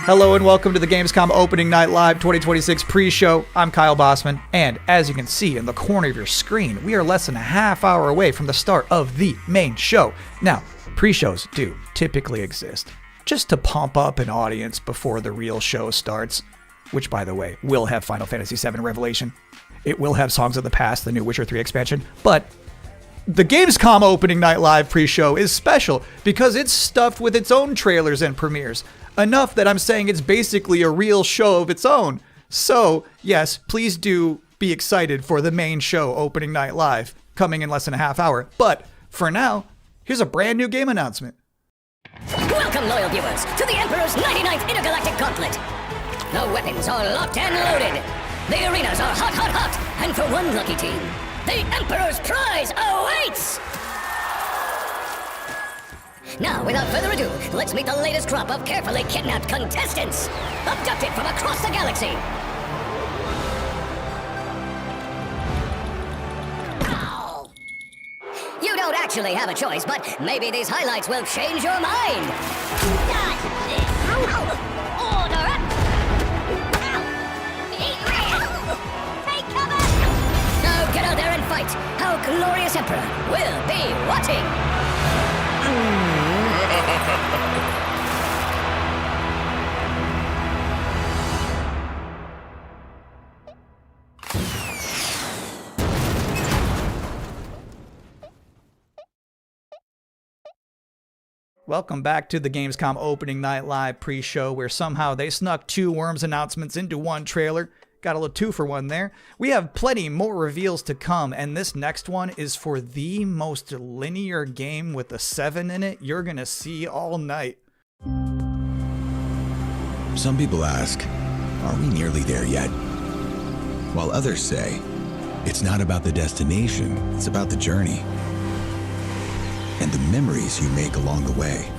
Hello and welcome to the Gamescom Opening Night Live 2026 pre-show. I'm Kyle Bossman, and as you can see in the corner of your screen, we are less than a half hour away from the start of the main show. Now, pre-shows do typically exist just to pump up an audience before the real show starts, which, by the way, will have Final Fantasy VII Revelation. It will have Songs of the Past, the new Witcher 3 expansion, but the Gamescom Opening Night Live pre-show is special because it's stuffed with its own trailers and premieres. Enough that I'm saying it's basically a real show of its own. So, yes, please do be excited for the main show, Opening Night Live, coming in less than a half hour. But for now, here's a brand new game announcement. Welcome, loyal viewers, to the Emperor's 99th Intergalactic Gauntlet. The weapons are locked and loaded. The arenas are hot, hot, hot. And for one lucky team, the Emperor's prize awaits! Now, without further ado, let's meet the latest crop of carefully kidnapped contestants, abducted from across the galaxy. Ow. You don't actually have a choice, but maybe these highlights will change your mind. Not this. Order up. Take cover. Now get out there and fight. Our glorious Emperor will be watching. Welcome back to the Gamescom Opening Night Live pre-show, where somehow they snuck two Worms announcements into one trailer. Got a little 2-for-1 there. We have plenty more reveals to come, and this next one is for the most linear game with a 7 in it you're gonna see all night. Some people ask, are we nearly there yet? While others say, it's not about the destination, it's about the journey and the memories you make along the way.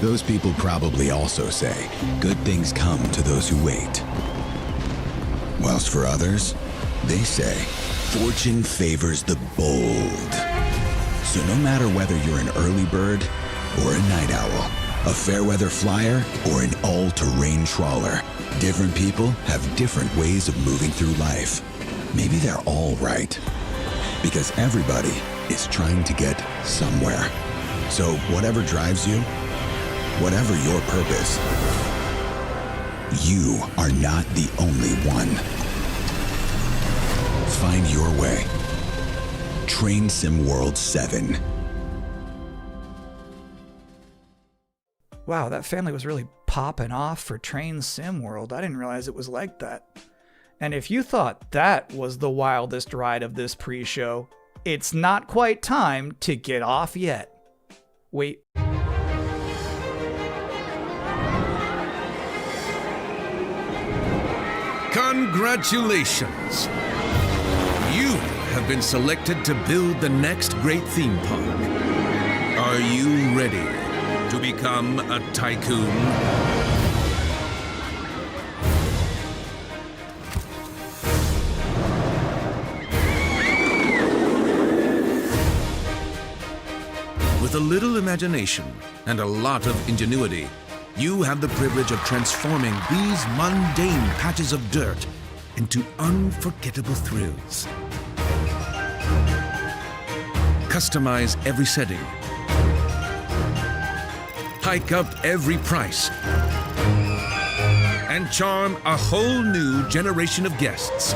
those people probably also say, good things come to those who wait. Whilst for others, they say, fortune favors the bold. So no matter whether you're an early bird or a night owl, a fair weather flyer or an all-terrain trawler, different people have different ways of moving through life. Maybe they're all right, because everybody is trying to get somewhere. So whatever drives you, whatever your purpose, you are not the only one. Find your way. Train Sim World 7. Wow, that family was really popping off for Train Sim World. I didn't realize it was like that. And if you thought that was the wildest ride of this pre-show, it's not quite time to get off yet. Wait. Congratulations! You have been selected to build the next great theme park. Are you ready to become a tycoon? With a little imagination and a lot of ingenuity, you have the privilege of transforming these mundane patches of dirt into unforgettable thrills. Customize every setting. Hike up every price. And charm a whole new generation of guests.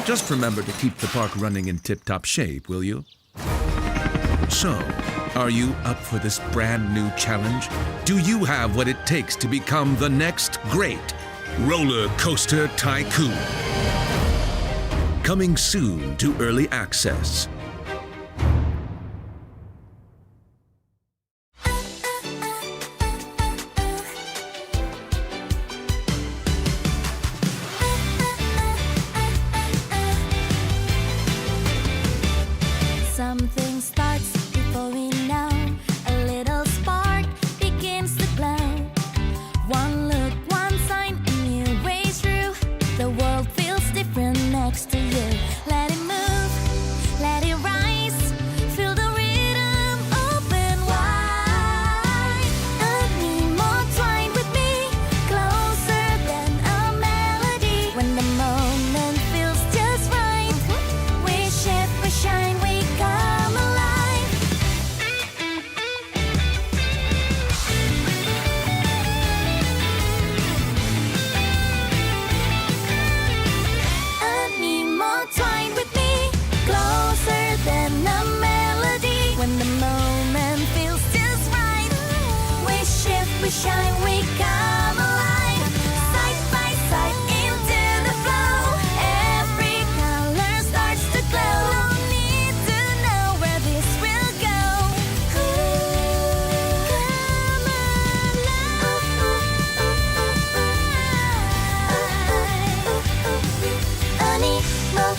Just remember to keep the park running in tip-top shape, will you? So, are you up for this brand new challenge? Do you have what it takes to become the next great roller coaster tycoon? Coming soon to early access. Something starts before we know. A little spark begins to glow. One look, one sign, a new way through. The world feels different next to you. Let it move, let it rise. Feel the rhythm, open wide. And need more twine with me, closer than a melody. When the moment feels just right, we shift, we shine, we come alive. I need more twine with me, closer than a melody. When the moment feels just right, we shift, we shine, we come alive. Side by side into the flow, every color starts to glow. No need to know where this will go. Come alive. I need more.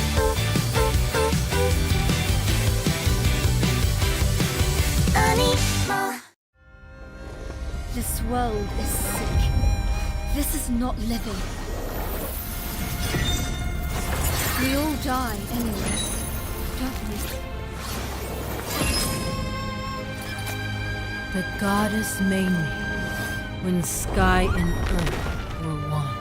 I need more. This world is sick. This is not living. We all die anyway, don't we? The goddess made me when sky and earth were one.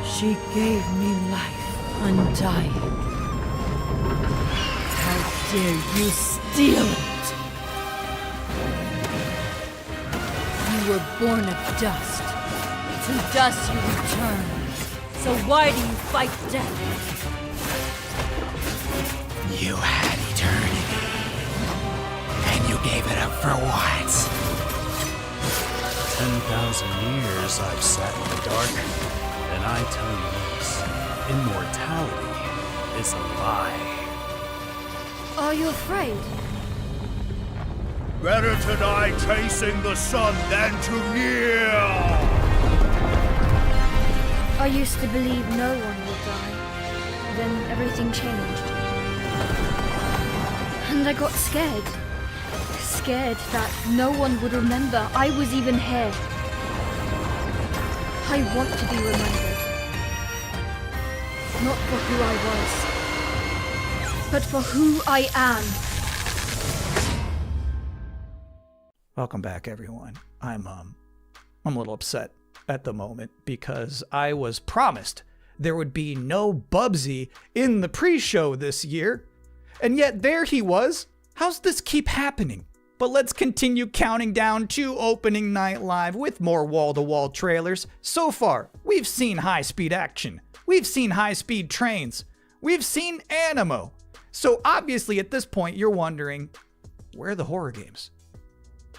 She gave me life undying. How dare you steal it? You were born of dust. To dust you return. So why do you fight death? You had eternity, and you gave it up for what? 10,000 years I've sat in the dark, and I tell you this, immortality is a lie. Are you afraid? Better to die chasing the sun than to kneel! I used to believe no one would die. Then everything changed. And I got scared. Scared that no one would remember I was even here. I want to be remembered. Not for who I was, but for who I am. Welcome back, everyone. I'm a little upset at the moment because I was promised there would be no Bubsy in the pre-show this year, and yet there he was. How's this keep happening? But let's continue counting down to opening night live with more wall-to-wall trailers. So far, we've seen high-speed action. We've seen high-speed trains. We've seen animo. So obviously at this point, you're wondering, where are the horror games?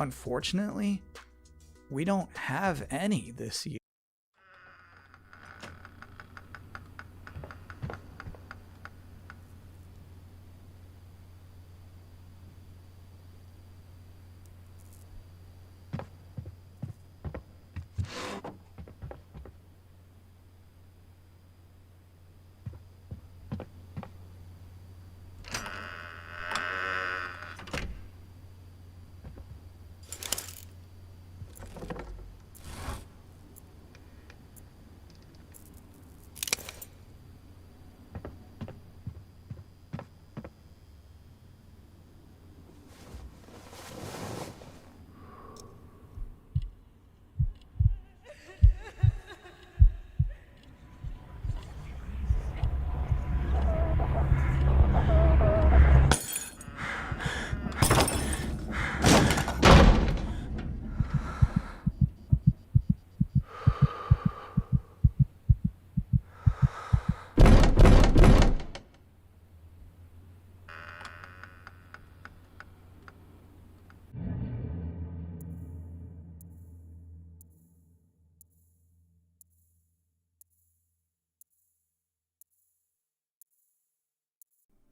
Unfortunately, we don't have any this year.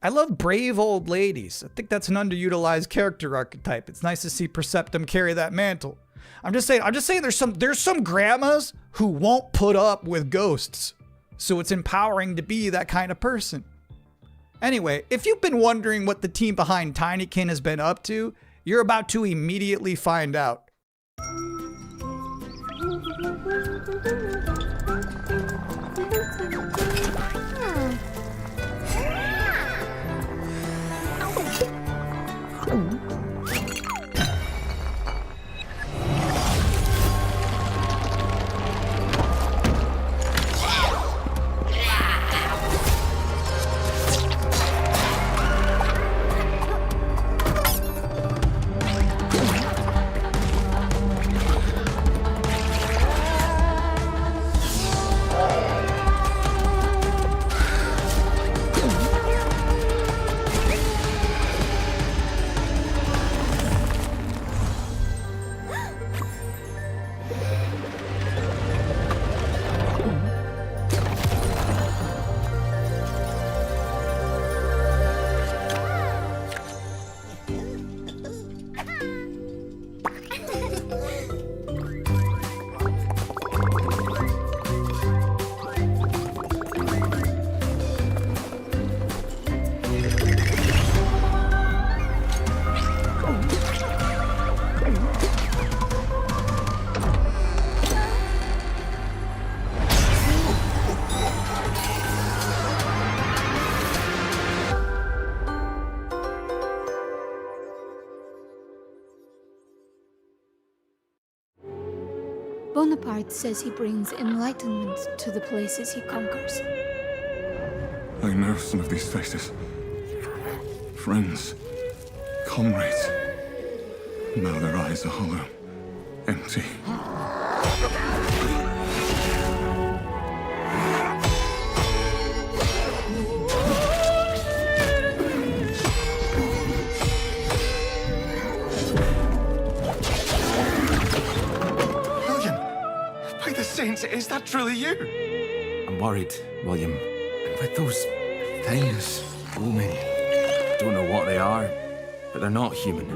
I love brave old ladies. I think that's an underutilized character archetype. It's nice to see Perceptum carry that mantle. I'm just saying there's some grandmas who won't put up with ghosts. So it's empowering to be that kind of person. Anyway, if you've been wondering what the team behind Tinykin has been up to, you're about to immediately find out. Bonaparte says he brings enlightenment to the places he conquers. I know some of these faces. Friends, comrades. Now their eyes are hollow, empty. Is that truly you? I'm worried, William. And with those things looming, don't know what they are, but they're not human.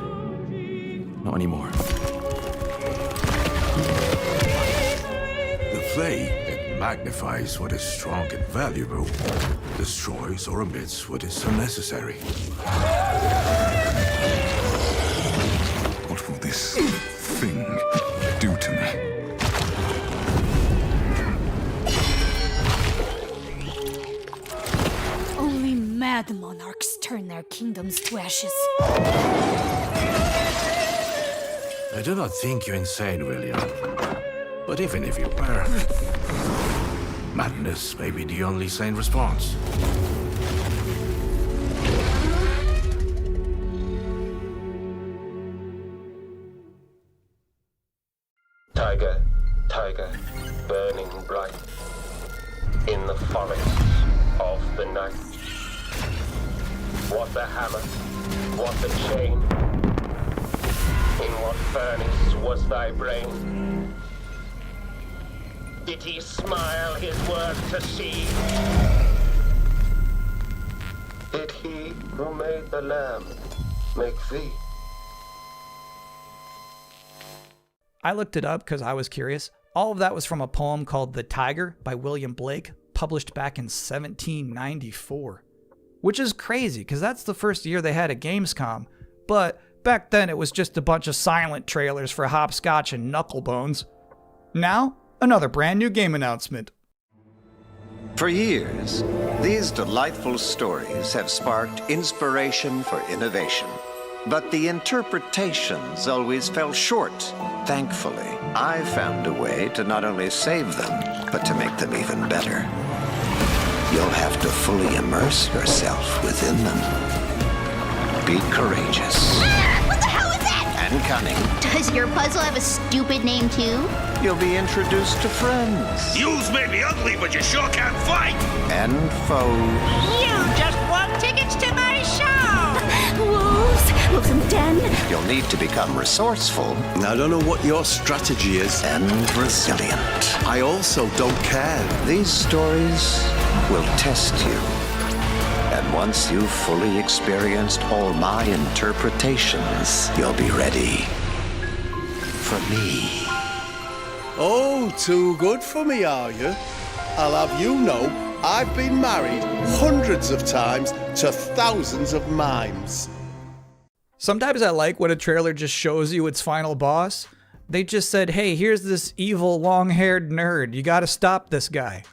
Not anymore. The flame, it magnifies what is strong and valuable, destroys or omits what is unnecessary. ashes. I do not think you insane, William. But even if you were, madness may be the only sane response. Tiger, tiger, burning bright in the forests of the night. What the hammer, what the chain? In what furnace was thy brain? Did he smile his work to see? Did he who made the lamb make thee? I looked it up because I was curious. All of that was from a poem called The Tiger by William Blake, published back in 1794. Which is crazy, because that's the first year they had a gamescom, but back then it was just a bunch of silent trailers for Hopscotch and Knucklebones. Now, another brand new game announcement. For years, these delightful stories have sparked inspiration for innovation. But the interpretations always fell short. Thankfully, I found a way to not only save them, but to make them even better. You'll have to fully immerse yourself within them. Be courageous. What the hell is that? And cunning. Does your puzzle have a stupid name too? You'll be introduced to friends. Yous may be ugly, but you sure can't fight. And foes. You just won tickets to my show! Wolves in the den. You'll need to become resourceful. I don't know what your strategy is. And resilient. I also don't care. These stories will test you. And once you've fully experienced all my interpretations, you'll be ready for me. Oh, too good for me, are you? I'll have you know, I've been married hundreds of times to thousands of mimes. Sometimes I like when a trailer just shows you its final boss. They just said, hey, here's this evil long-haired nerd. You gotta stop this guy.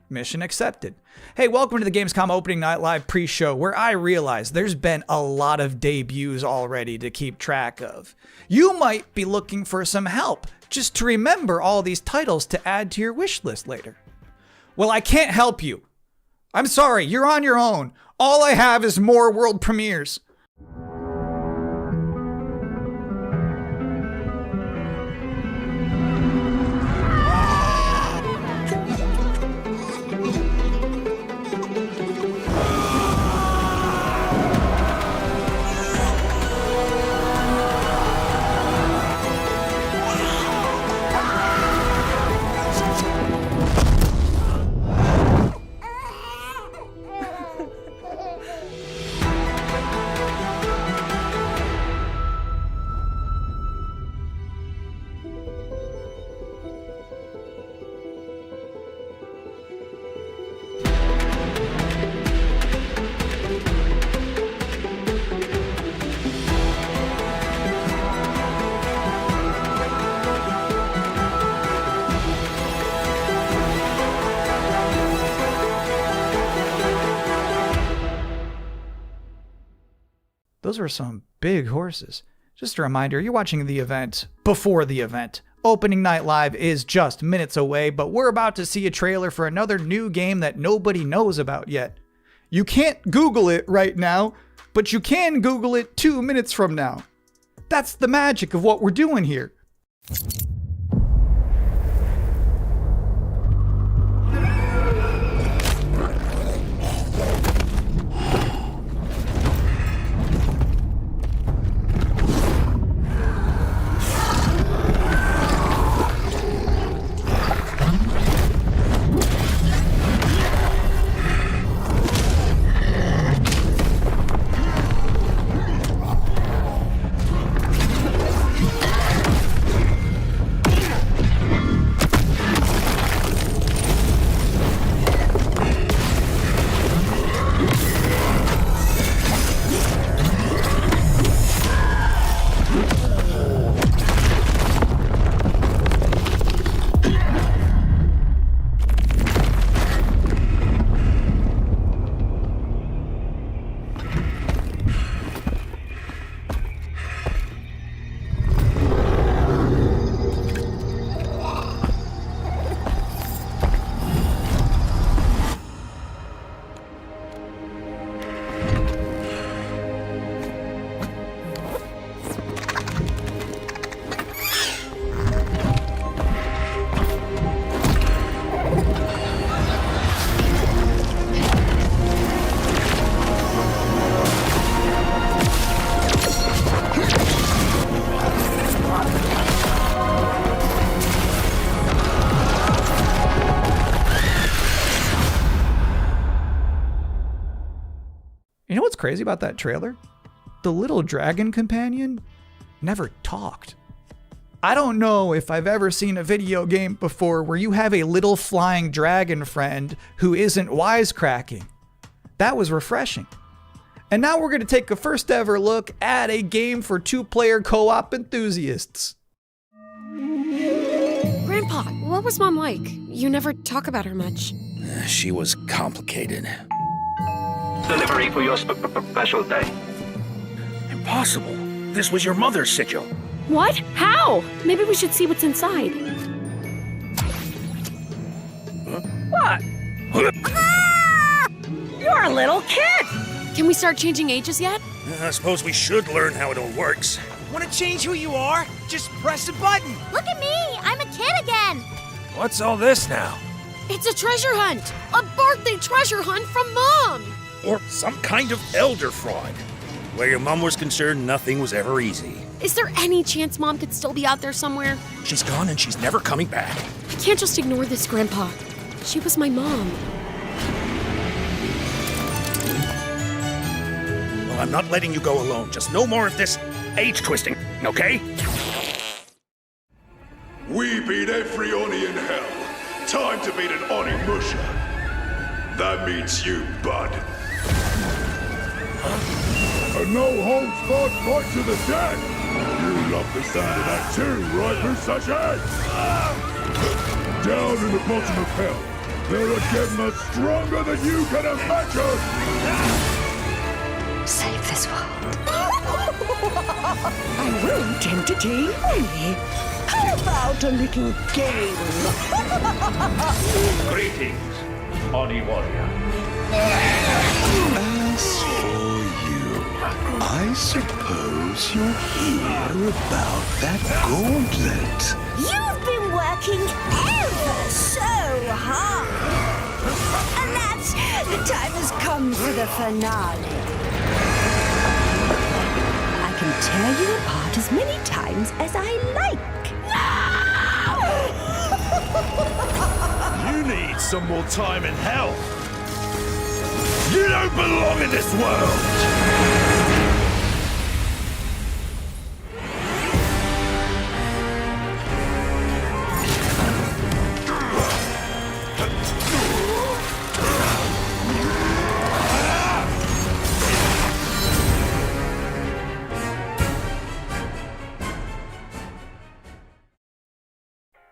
Mission accepted. Hey, welcome to the Gamescom Opening Night Live pre-show, where I realize there's been a lot of debuts already to keep track of. You might be looking for some help just to remember all these titles to add to your wish list later. Well, I can't help you. I'm sorry, you're on your own. All I have is more world premieres. Those were some big horses. Just a reminder, you're watching the event before the event. Opening Night Live is just minutes away, but we're about to see a trailer for another new game that nobody knows about yet. You can't Google it right now, but you can Google it 2 minutes from now. That's the magic of what we're doing here. what's crazy about that trailer? The little dragon companion never talked. I don't know if I've ever seen a video game before where you have a little flying dragon friend who isn't wisecracking. That was refreshing. And now we're going to take a first ever look at a game for 2-player co-op enthusiasts. Grandpa, what was Mom like? You never talk about her much. She was complicated. Delivery for your special day. Impossible. This was your mother's sigil. What? How? Maybe we should see what's inside. What? You're a little kid! Can we start changing ages yet? I suppose we should learn how it all works. Want to change who you are? Just press a button. Look at me! I'm a kid again! What's all this now? It's a treasure hunt! A birthday treasure hunt from Mom! Or some kind of elder fraud. Where your mom was concerned, nothing was ever easy. Is there any chance Mom could still be out there somewhere? She's gone and she's never coming back. I can't just ignore this, Grandpa. She was my mom. Well, I'm not letting you go alone. Just no more of this age twisting, okay? We beat every Oni in hell. Time to beat an Oni Musha. That means you, bud. A no-holds-barred fight to the death! You love the sound of that too, right, Musashi? Down in the bottom of hell, there are Gemmas stronger than you can imagine! Save this world. I won't entertain Oni. How about a little game? Greetings, Oni Warrior. As for you, I suppose you're here about that gauntlet. You've been working ever so hard. Alas, the time has come for the finale. I can tear you apart as many times as I like. You need some more time in hell. You don't belong in this world!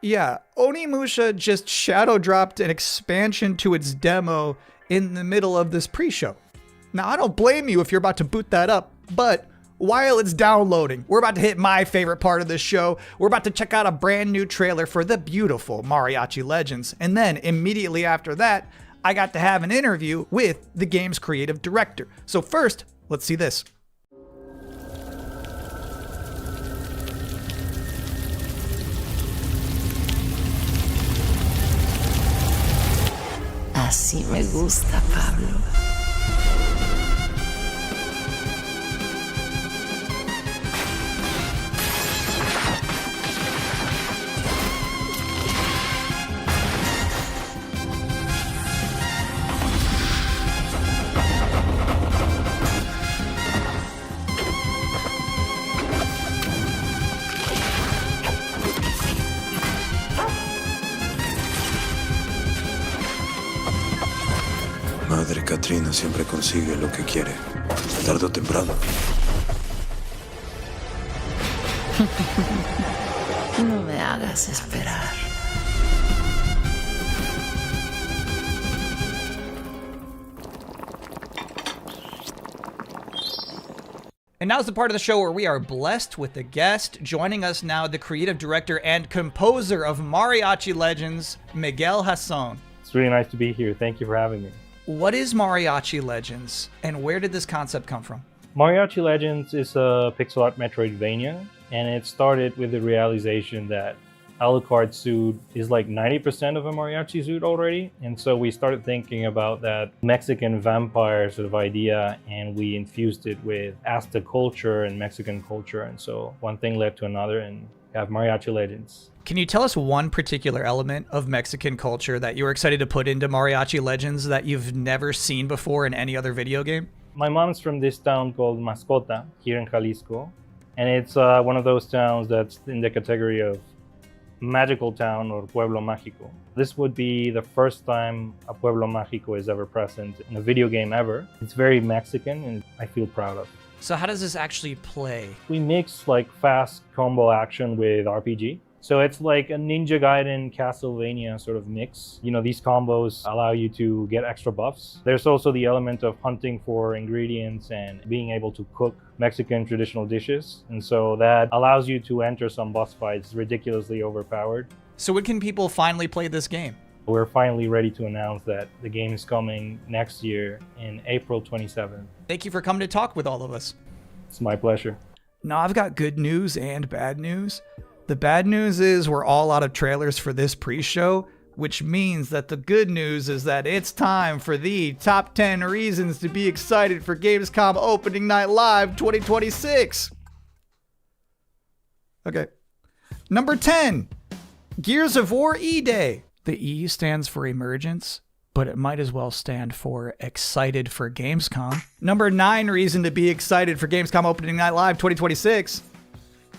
Yeah, Onimusha just shadow dropped an expansion to its demo in the middle of this pre-show. Now, I don't blame you if you're about to boot that up, but while it's downloading, we're about to hit my favorite part of this show. We're about to check out a brand new trailer for the beautiful Mariachi Legends. And then immediately after that, I got to have an interview with the game's creative director. So first, let's see this. Así me gusta, Pablo. Madre Katrina siempre consigue lo que quiere, tarde o temprano. No me hagas esperar. And now's the part of the show where we are blessed with a guest. Joining us now, the creative director and composer of Mariachi Legends, Miguel Hasson. It's really nice to be here. Thank you for having me. What is Mariachi Legends, and where did this concept come from? Mariachi Legends is a pixel art Metroidvania, and it started with the realization that Alucard's suit is like 90% of a mariachi suit already. And so we started thinking about that Mexican vampire sort of idea, and we infused it with Aztec culture and Mexican culture. And so one thing led to another, and we have Mariachi Legends. Can you tell us one particular element of Mexican culture that you were excited to put into Mariachi Legends that you've never seen before in any other video game? My mom's from this town called Mascota, here in Jalisco. And it's one of those towns that's in the category of magical town or pueblo mágico. This would be the first time a pueblo mágico is ever present in a video game ever. It's very Mexican and I feel proud of. So how does this actually play? We mix like fast combo action with RPG. So it's like a Ninja Gaiden Castlevania sort of mix. You know, these combos allow you to get extra buffs. There's also the element of hunting for ingredients and being able to cook Mexican traditional dishes. And so that allows you to enter some boss fights ridiculously overpowered. So when can people finally play this game? We're finally ready to announce that the game is coming next year in April 27th. Thank you for coming to talk with all of us. It's my pleasure. Now I've got good news and bad news. The bad news is we're all out of trailers for this pre-show, which means that the good news is that it's time for the top 10 reasons to be excited for Gamescom Opening Night Live 2026. Okay. Number 10, Gears of War E-Day. The E stands for emergence, but it might as well stand for excited for Gamescom. Number 9 reason to be excited for Gamescom Opening Night Live 2026.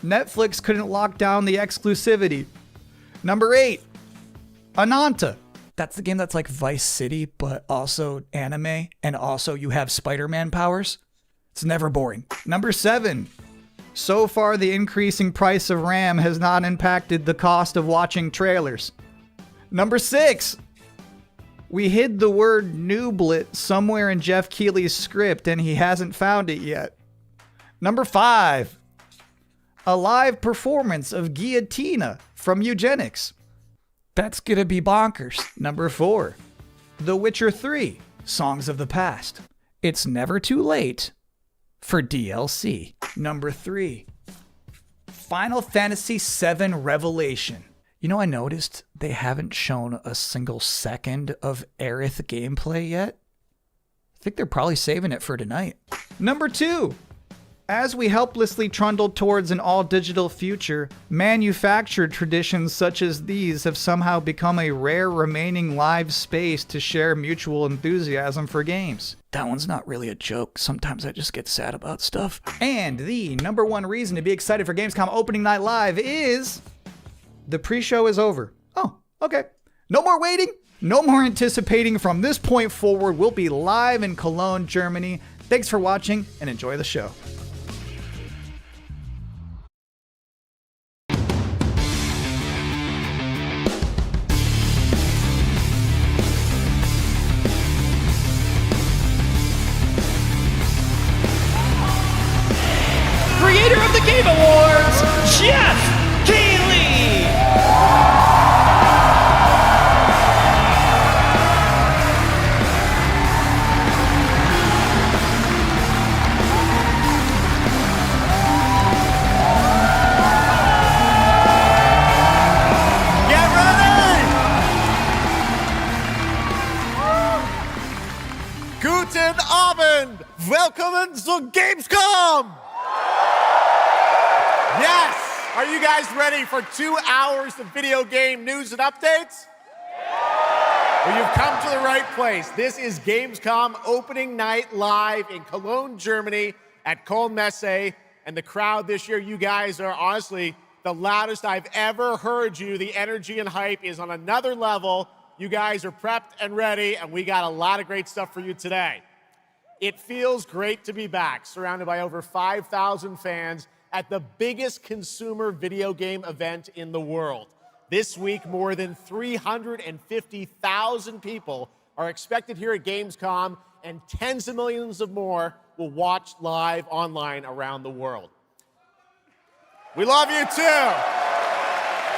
Netflix couldn't lock down the exclusivity. Number 8, Ananta. That's the game that's like Vice City, but also anime, and also you have Spider-Man powers. It's never boring. Number 7, so far the increasing price of RAM has not impacted the cost of watching trailers. Number 6, we hid the word nooblet somewhere in Geoff Keighley's script and he hasn't found it yet. Number 5, a live performance of Guillotina from Eugenics. That's gonna be bonkers. Number 4, The Witcher 3, Songs of the Past. It's never too late for DLC. Number 3, Final Fantasy VII Revelation. You know, I noticed they haven't shown a single second of Aerith gameplay yet. I think they're probably saving it for tonight. Number 2, as we helplessly trundle towards an all-digital future, manufactured traditions such as these have somehow become a rare remaining live space to share mutual enthusiasm for games. That one's not really a joke. Sometimes I just get sad about stuff. And the number 1 reason to be excited for Gamescom Opening Night Live is the pre-show is over. Oh, okay. No more waiting. No more anticipating. From this point forward, we'll be live in Cologne, Germany. Thanks for watching and enjoy the show. Creator of the Game Awards, Geoff Keighley! Get ready! Guten Abend! Welcome to Gamescom! Yes! Are you guys ready for 2 hours of video game news and updates? Well, you've come to the right place. This is Gamescom Opening Night Live in Cologne, Germany at Colmesse. And the crowd this year, you guys are honestly the loudest I've ever heard you. The energy and hype is on another level. You guys are prepped and ready, and we got a lot of great stuff for you today. It feels great to be back, surrounded by over 5,000 fans at the biggest consumer video game event in the world. This week, more than 350,000 people are expected here at Gamescom, and tens of millions of more will watch live online around the world. We love you too.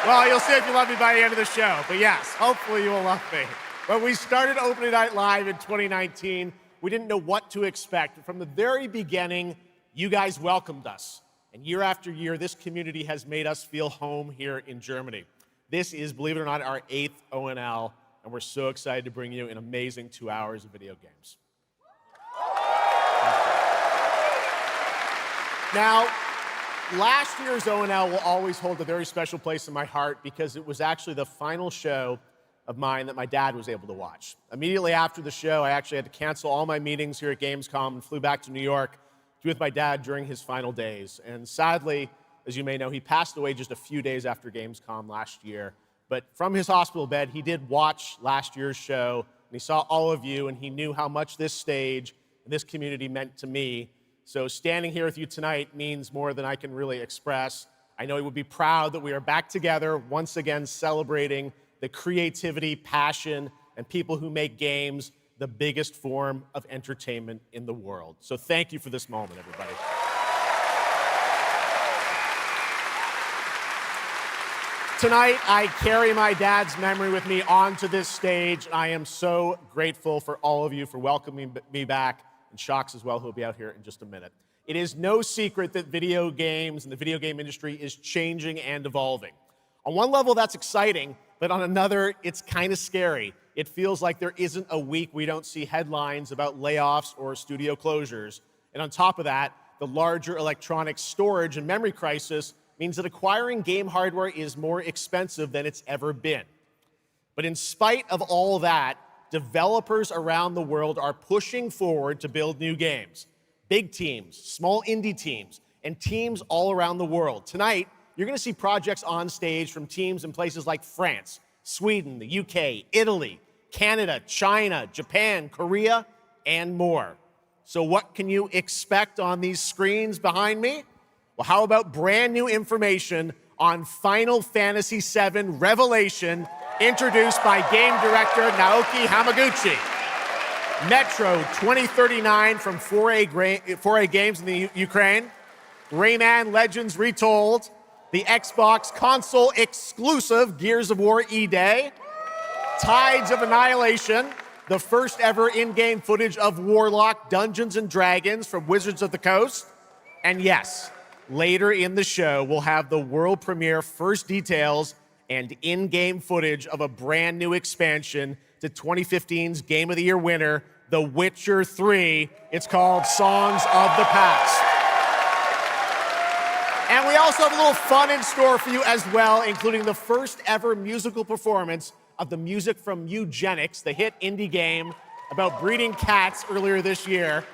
Well, you'll see if you love me by the end of the show, but yes, hopefully you will love me. When we started Opening Night Live in 2019, we didn't know what to expect. From the very beginning, you guys welcomed us. And year after year, this community has made us feel home here in Germany. This is, believe it or not, our 8th ONL, and we're so excited to bring you an amazing 2 hours of video games. Now, last year's ONL will always hold a very special place in my heart because it was actually the final show of mine that my dad was able to watch. Immediately after the show, I actually had to cancel all my meetings here at Gamescom and flew back to New York to be with my dad during his final days. And sadly, as you may know, he passed away just a few days after Gamescom last year. But from his hospital bed, he did watch last year's show, and he saw all of you, and he knew how much this stage and this community meant to me. So standing here with you tonight means more than I can really express. I know he would be proud that we are back together, once again celebrating the creativity, passion, and people who make games the biggest form of entertainment in the world. So thank you for this moment, everybody. Tonight, I carry my dad's memory with me onto this stage. I am so grateful for all of you for welcoming me back, and sjokz as well, who will be out here in just a minute. It is no secret that video games and the video game industry is changing and evolving. On one level, that's exciting, but on another, it's kind of scary. It feels like there isn't a week we don't see headlines about layoffs or studio closures. And on top of that, the larger electronic storage and memory crisis means that acquiring game hardware is more expensive than it's ever been. But in spite of all that, developers around the world are pushing forward to build new games. Big teams, small indie teams, and teams all around the world. Tonight, you're going to see projects on stage from teams in places like France, Sweden, the UK, Italy, Canada, China, Japan, Korea, and more. So what can you expect on these screens behind me? Well, how about brand new information on Final Fantasy VII Revelation, introduced by game director Naoki Hamaguchi. Metro 2039 from 4A Games in the Ukraine. Rayman Legends Retold. The Xbox console exclusive Gears of War E-Day. Tides of Annihilation, the first ever in-game footage of Warlock Dungeons & Dragons from Wizards of the Coast. And yes, later in the show, we'll have the world premiere first details and in-game footage of a brand new expansion to 2015's Game of the Year winner, The Witcher 3. It's called Songs of the Past. And we also have a little fun in store for you as well, including the first ever musical performance of the music from Eugenics, the hit indie game about breeding cats earlier this year.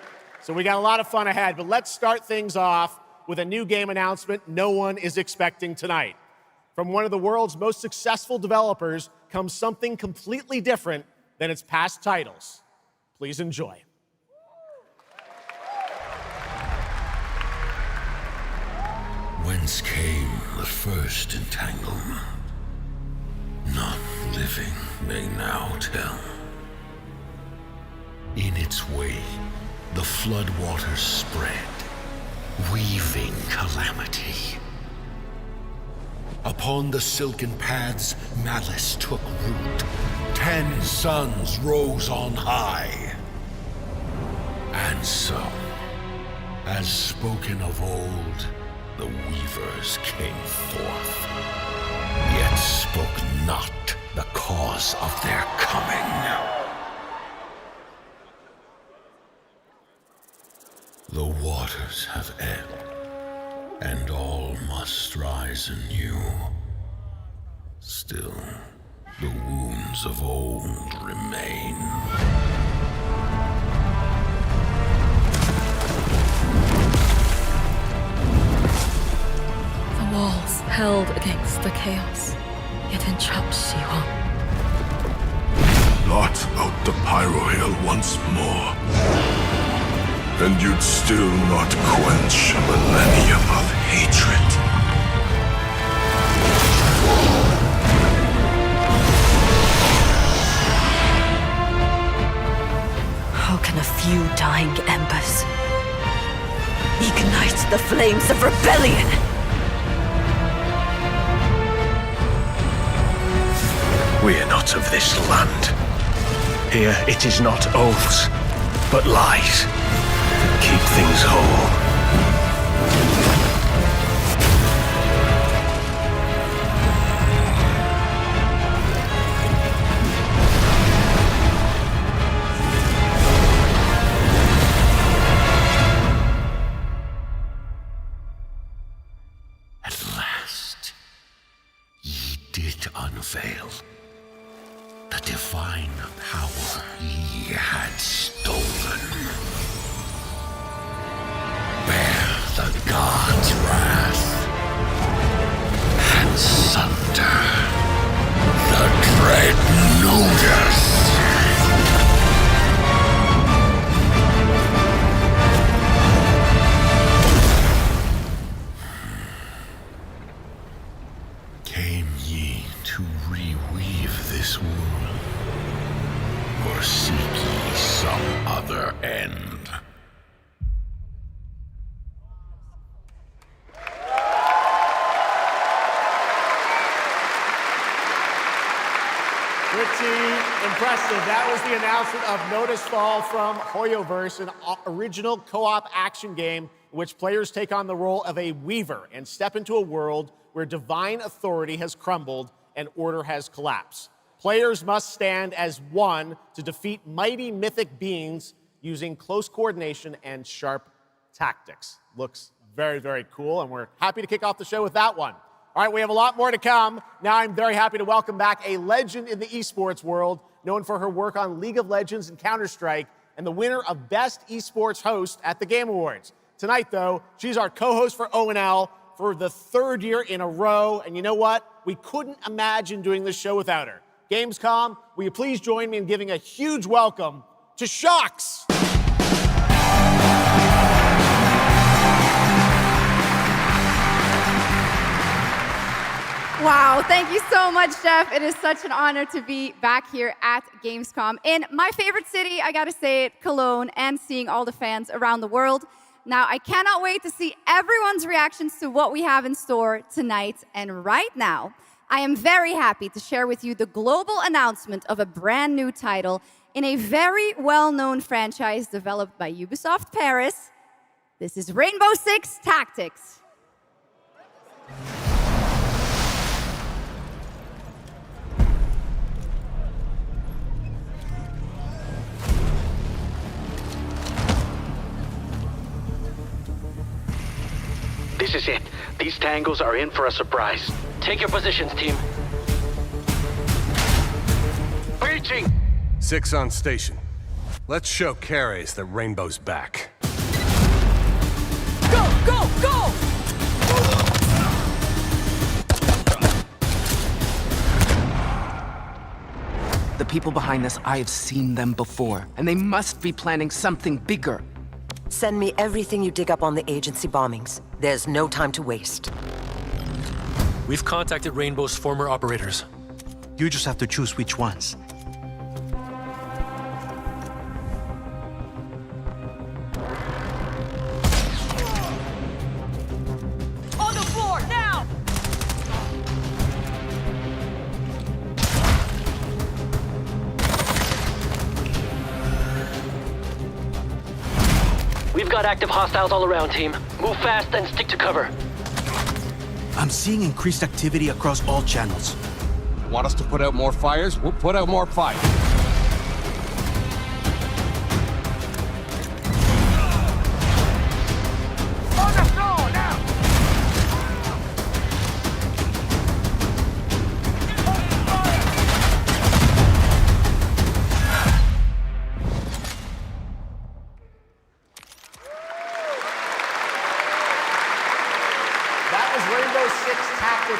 So we got a lot of fun ahead, but let's start things off with a new game announcement no one is expecting tonight. From one of the world's most successful developers comes something completely different than its past titles. Please enjoy. Whence came the first entanglement? None living may now tell. In its way, the floodwaters spread, weaving calamity. Upon the silken paths, malice took root. 10 suns rose on high. And so, as spoken of old, the weavers came forth, yet spoke not the cause of their coming. The waters have ebbed, and all must rise anew. Still, the wounds of old remain. The walls held against the chaos, yet entrapped she won. Blot out the Pyro Hill once more, and you'd still not quench a millennium of hatred. How can a few dying embers ignite the flames of rebellion? We are not of this land. Here it is not oaths, but lies that keep things whole. At last, ye did unveil the divine power ye had stolen. Bear the god's wrath and sunder the dread notice. Came ye to reweave this world, or seek ye some other end? Pretty impressive. That was the announcement of Notice Fall from Hoyoverse, an original co-op action game in which players take on the role of a weaver and step into a world where divine authority has crumbled and order has collapsed. Players must stand as one to defeat mighty mythic beings using close coordination and sharp tactics. Looks very, very cool, and we're happy to kick off the show with that one. All right, we have a lot more to come. Now I'm very happy to welcome back a legend in the esports world, known for her work on League of Legends and Counter-Strike, and the winner of Best Esports Host at the Game Awards. Tonight, though, she's our co-host for ONL for the third year in a row, and you know what? We couldn't imagine doing this show without her. Gamescom, will you please join me in giving a huge welcome to sjokz? Wow, thank you so much, Geoff. It is such an honor to be back here at Gamescom in my favorite city, I gotta say it, Cologne, and seeing all the fans around the world. Now, I cannot wait to see everyone's reactions to what we have in store tonight. And right now, I am very happy to share with you the global announcement of a brand new title in a very well-known franchise developed by Ubisoft Paris. This is Rainbow Six Tactics. This is it. These tangles are in for a surprise. Take your positions, team. Breaching! 6 on station. Let's show Cares that Rainbow's back. Go, go, go! The people behind this, I have seen them before, and they must be planning something bigger. Send me everything you dig up on the agency bombings. There's no time to waste. We've contacted Rainbow's former operators. You just have to choose which ones. On the floor, now! We've got active hostiles all around, team. Move fast and stick to cover. I'm seeing increased activity across all channels. Want us to put out more fires? We'll put out more fire. On the floor, now!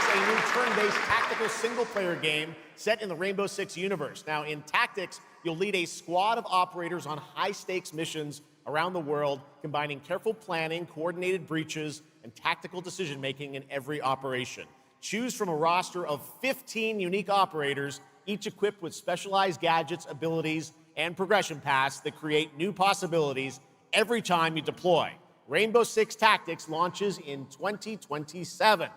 A new turn-based tactical single-player game set in the Rainbow Six universe. Now, in Tactics, you'll lead a squad of operators on high-stakes missions around the world, combining careful planning, coordinated breaches, and tactical decision-making in every operation. Choose from a roster of 15 unique operators, each equipped with specialized gadgets, abilities, and progression paths that create new possibilities every time you deploy. Rainbow Six Tactics launches in 2027.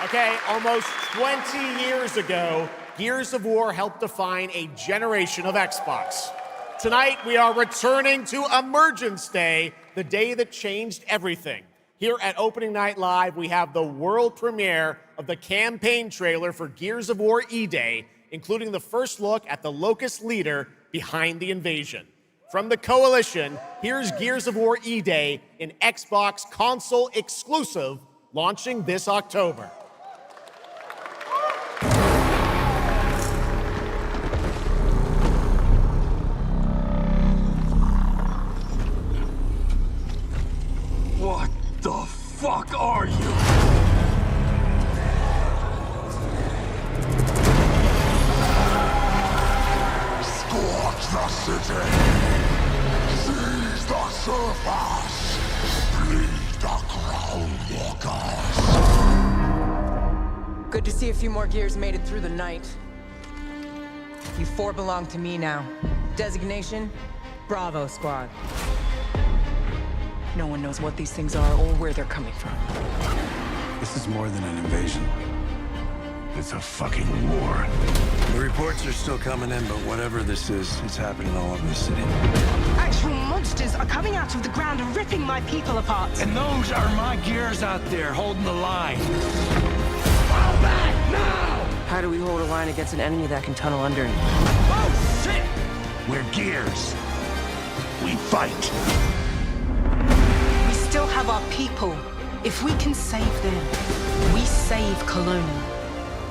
Okay, almost 20 years ago, Gears of War helped define a generation of Xbox. Tonight, we are returning to Emergence Day, the day that changed everything. Here at Opening Night Live, we have the world premiere of the campaign trailer for Gears of War E-Day, including the first look at the Locust leader behind the invasion. From the Coalition, here's Gears of War E-Day, an Xbox console exclusive, launching this October. the fuck are you? Scorch the city! Seize the surface! Bleed the ground walkers! Good to see a few more gears made it through the night. You four belong to me now. Designation, Bravo Squad. No one knows what these things are or where they're coming from. This is more than an invasion. It's a fucking war. The reports are still coming in, but whatever this is, it's happening all over the city. Actual monsters are coming out of the ground and ripping my people apart. And those are my gears out there holding the line. Fall back now! How do we hold a line against an enemy that can tunnel underneath? Oh, shit! We're gears. We fight. We still have our people. If we can save them, we save Colônia.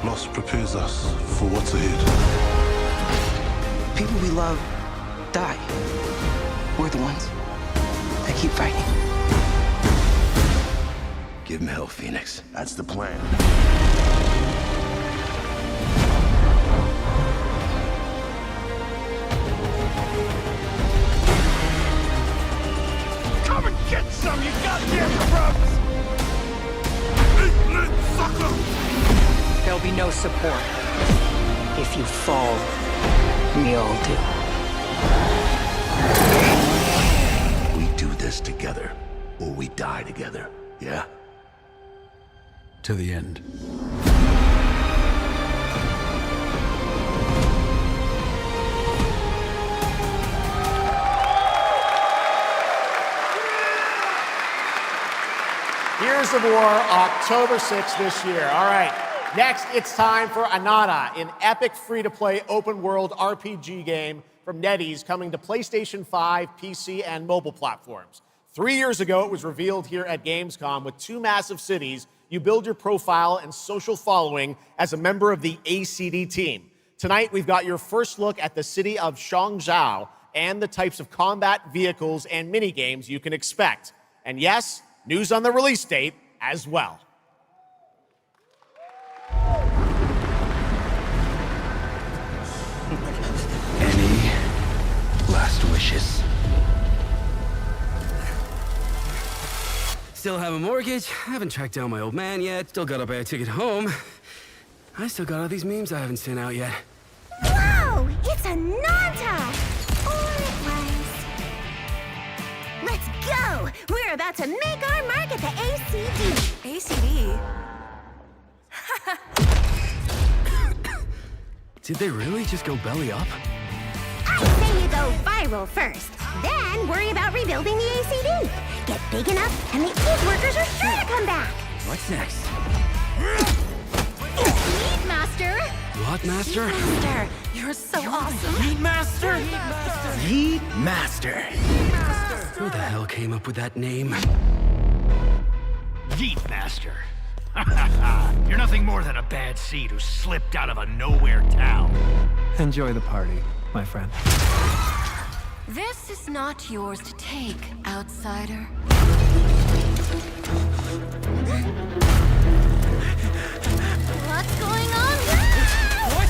Loss prepares us for what's ahead. People we love die. We're the ones that keep fighting. Give him hell, Phoenix. That's the plan. Come and get some, you goddamn grubs! Eat sucker! There'll be no support. If you fall, we all do. We do this together, or we die together, yeah? To the end. Here's the War, October 6th this year. All right, next it's time for Anata, an epic free-to-play open-world RPG game from NetEase coming to PlayStation 5, PC, and mobile platforms. 3 years ago, it was revealed here at Gamescom. With 2 massive cities, you build your profile and social following as a member of the ACD team. Tonight, we've got your first look at the city of Shangzhou and the types of combat vehicles and minigames you can expect. And yes, news on the release date as well. Any last wishes? Still have a mortgage, haven't tracked down my old man yet, still gotta buy a ticket home. I still got all these memes I haven't sent out yet. Whoa! It's a Nanta! Or it was. Let's go! We're about to make our mark at the ACD. ACD? Did they really just go belly up? I say you go viral first, then worry about rebuilding the ACD. Get big enough, and the old workers are sure to come back. What's next? Speed Master! What, Master? Master, you're so awesome. Yeet Master? Yeet Master. Who the hell came up with that name? Yeet Master. You're nothing more than a bad seed who slipped out of a nowhere town. Enjoy the party, my friend. This is not yours to take, outsider. What's going on? What?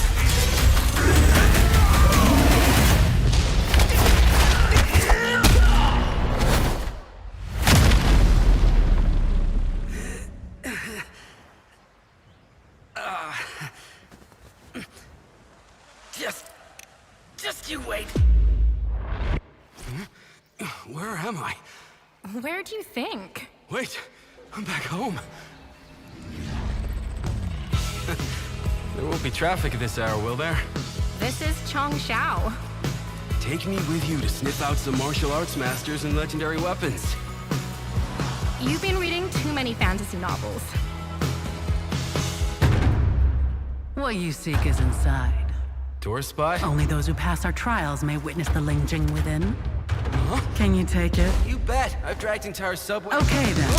Just you wait. Where am I? Where do you think? Wait, I'm back home. There won't be traffic at this hour, will there? This is Changshao. Take me with you to sniff out some martial arts masters and legendary weapons. You've been reading too many fantasy novels. What you seek is inside. Tourist spy? Only those who pass our trials may witness the Lingjing within. Huh? Can you take it? You bet. I've dragged entire subway. Okay, then.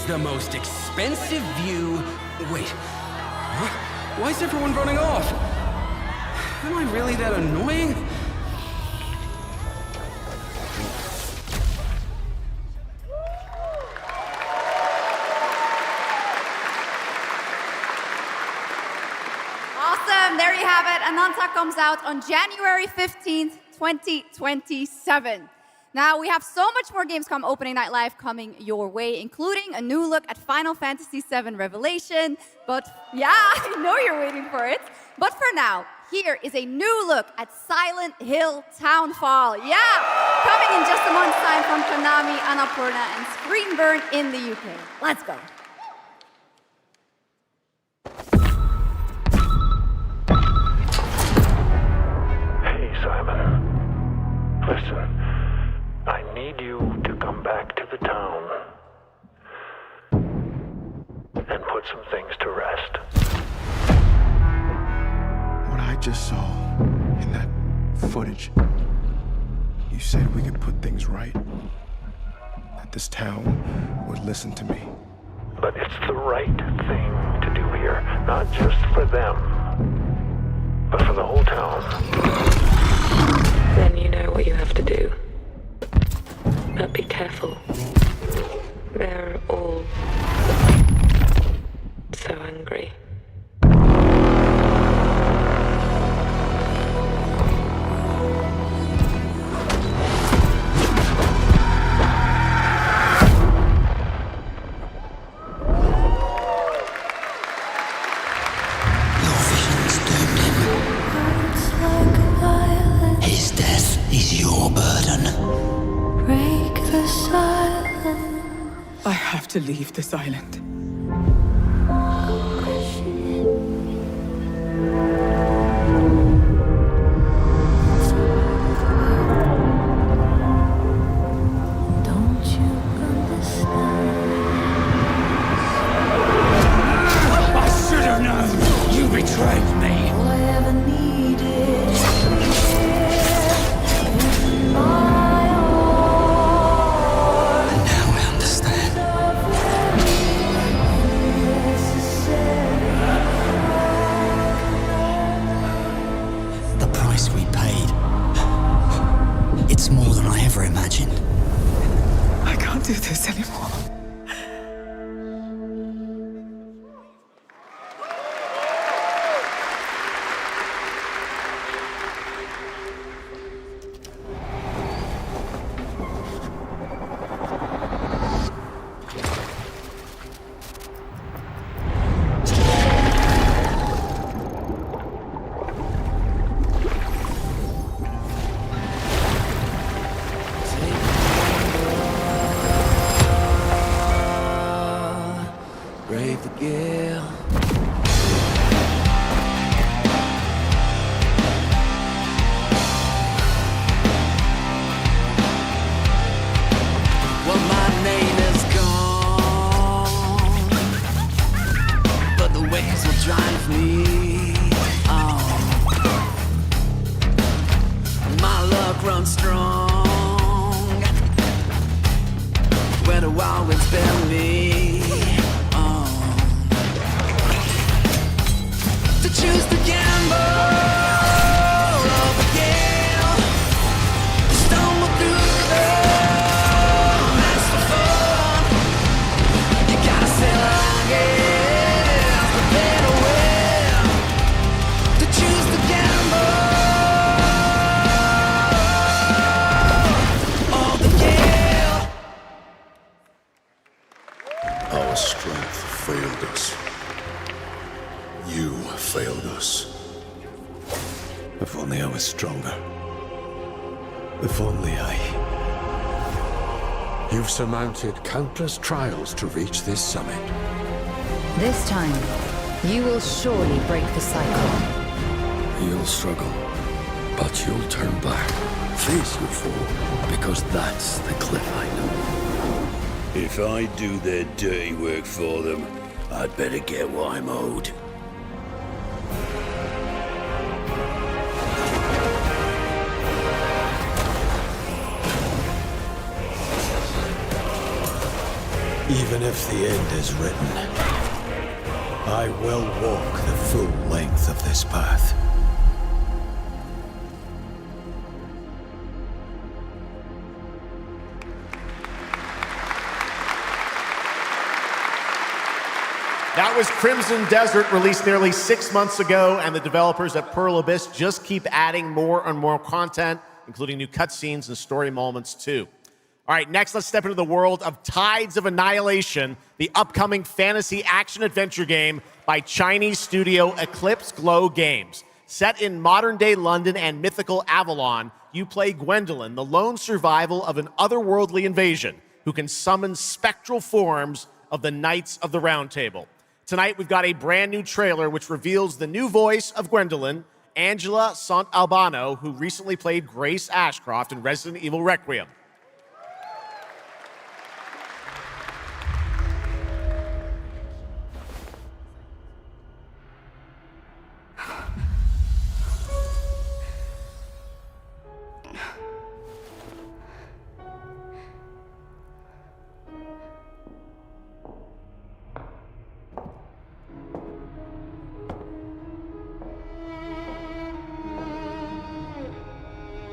the most expensive view. Wait, what? Why is everyone running off? Am I really that annoying? Awesome, there you have it. Ananta comes out on January 15th, 2027. Now, we have so much more Gamescom Opening Night Live coming your way, including a new look at Final Fantasy VII Revelation. But yeah, I know you're waiting for it. But for now, here is a new look at Silent Hill Townfall. Yeah, coming in just a month's time from Konami, Annapurna, and Screenburn in the UK. Let's go. Hey, Simon. Listen. I need you to come back to the town and put some things to rest. What I just saw in that footage, you said we could put things right, that this town would listen to me. But it's the right thing to do here, not just for them, but for the whole town. Then you know what you have to do. But be careful. They're all so angry. His death is your burden. Break the silence. I have to leave this island. Don't you understand? I should have known! You betrayed me! All I ever needed is it's more than I ever imagined. I can't do this anymore. Brave the gale. Well, my name is gone, but the waves will drive me on. My luck runs strong where the wild winds bear me. To choose the gamble of the gale, stumble through the masterful. You gotta sail against the better way. To choose the gamble of the gale. Our strength failed us. You failed us. If only I was stronger. If only You've surmounted countless trials to reach this summit. This time, you will surely break the cycle. You'll struggle, but you'll turn back, face your foe, because that's the cliff I know. If I do their dirty work for them, I'd better get what I'm owed. Even if the end is written, I will walk the full length of this path. That was Crimson Desert, released nearly 6 months ago, and the developers at Pearl Abyss just keep adding more and more content, including new cutscenes and story moments too. All right, next let's step into the world of Tides of Annihilation, the upcoming fantasy action-adventure game by Chinese studio Eclipse Glow Games. Set in modern-day London and mythical Avalon, you play Gwendolyn, the lone survival of an otherworldly invasion who can summon spectral forms of the Knights of the Round Table. Tonight, we've got a brand new trailer which reveals the new voice of Gwendolyn, Angela Sant'Albano, who recently played Grace Ashcroft in Resident Evil Requiem.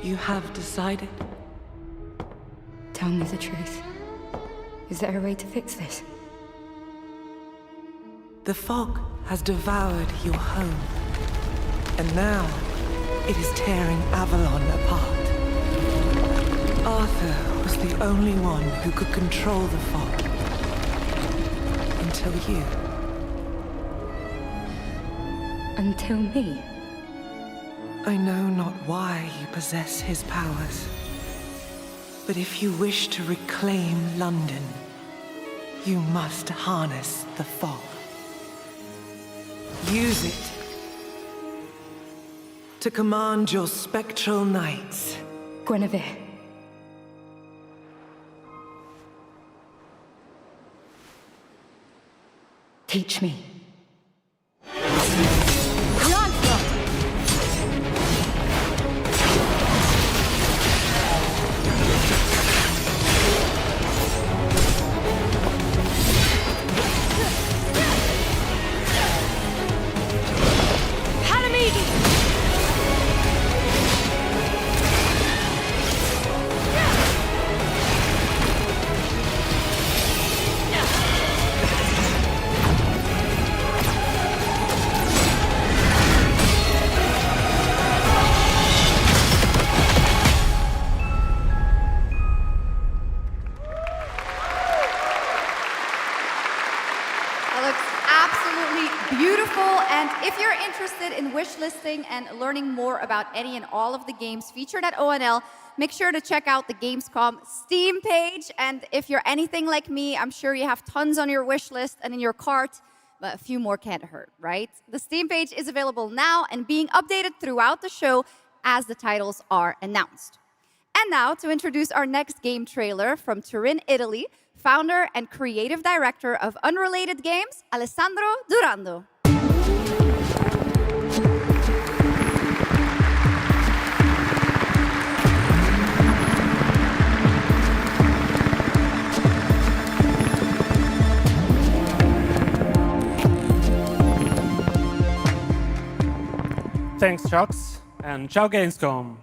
You have decided? Tell me the truth. Is there a way to fix this? The fog has devoured your home, and now it is tearing Avalon apart. Arthur was the only one who could control the fog. Until you. Until me? I know not why you possess his powers, but if you wish to reclaim London, you must harness the fog. Use it to command your spectral knights. Guinevere. Teach me. Wishlisting and learning more about any and all of the games featured at ONL, make sure to check out the Gamescom Steam page. And if you're anything like me, I'm sure you have tons on your wish list and in your cart, but a few more can't hurt, right? The Steam page is available now and being updated throughout the show as the titles are announced. And now to introduce our next game trailer from Turin, Italy, founder and creative director of Unrelated Games, Alessandro Durando. Thanks, sjokz, and ciao Gamescom.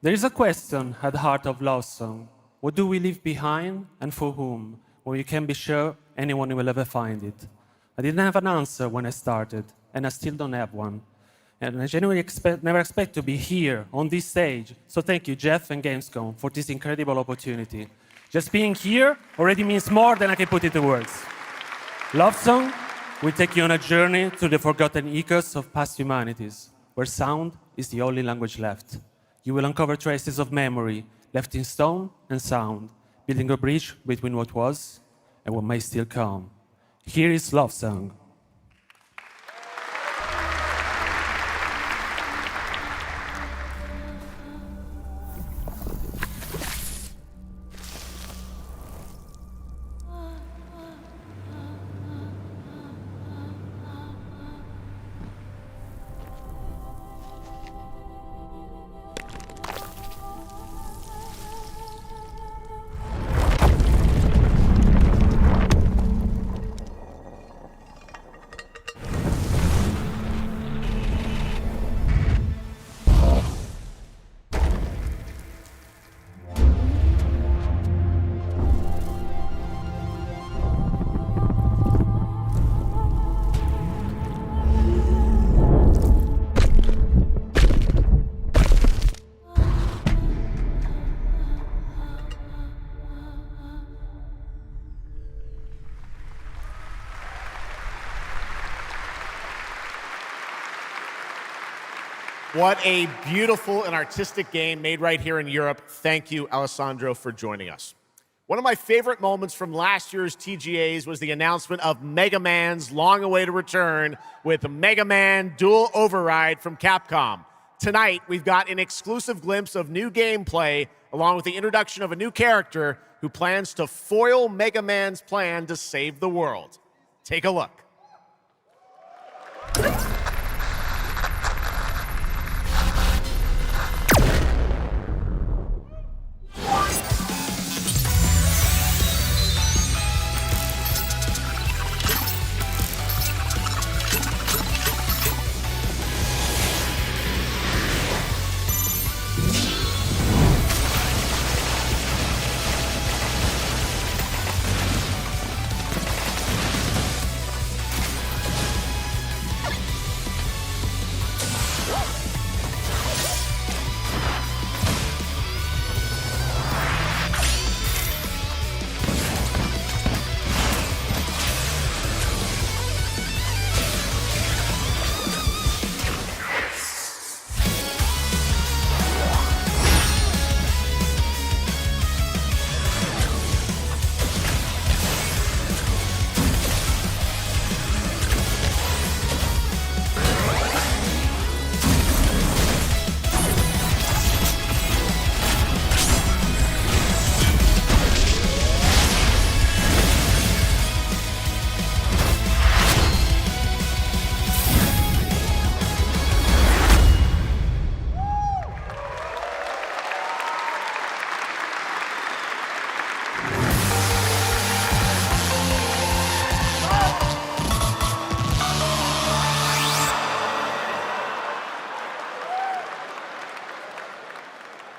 There is a question at the heart of Love Song. What do we leave behind and for whom? When you can be sure anyone will ever find it. I didn't have an answer when I started, and I still don't have one. And I genuinely never expect to be here on this stage. So thank you, Geoff and Gamescom, for this incredible opportunity. Just being here already means more than I can put into words. Love Song will take you on a journey through the forgotten echoes of past humanities, where sound is the only language left. You will uncover traces of memory left in stone and sound, building a bridge between what was and what may still come. Here is Love Song. What a beautiful and artistic game made right here in Europe. Thank you, Alessandro, for joining us. One of my favorite moments from last year's TGAs was the announcement of Mega Man's long-awaited return with Mega Man Dual Override from Capcom. Tonight, we've got an exclusive glimpse of new gameplay, along with the introduction of a new character who plans to foil Mega Man's plan to save the world. Take a look.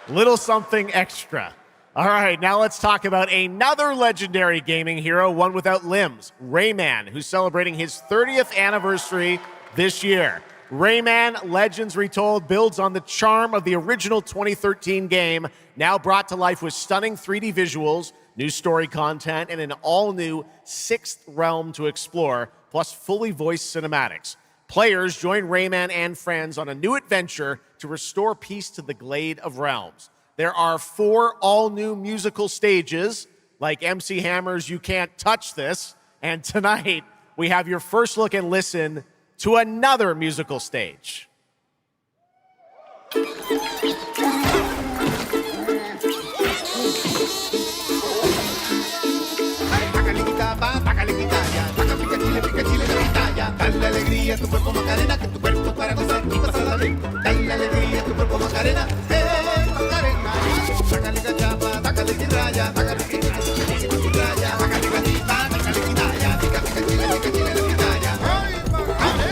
Little something extra. All right, now let's talk about another legendary gaming hero, one without limbs, Rayman, who's celebrating his 30th anniversary this year. Rayman Legends Retold builds on the charm of the original 2013 game, now brought to life with stunning 3D visuals, new story content, and an all-new 6th realm to explore, plus fully voiced cinematics. Players join Rayman and friends on a new adventure to restore peace to the Glade of Realms. There are 4 all-new musical stages, like MC Hammer's You Can't Touch This, and tonight we have your first look and listen to another musical stage. Dale alegría a tu cuerpo Macarena, que tu cuerpo para gozar y pasarla bien. Dale alegría a tu cuerpo Macarena, Macarena. Sácale cachapa, sácale guirraya, sácale guirraya, sácale gatita, sácale guitaya, pica pica chile, pica chile, la pitaya. ¡Ay,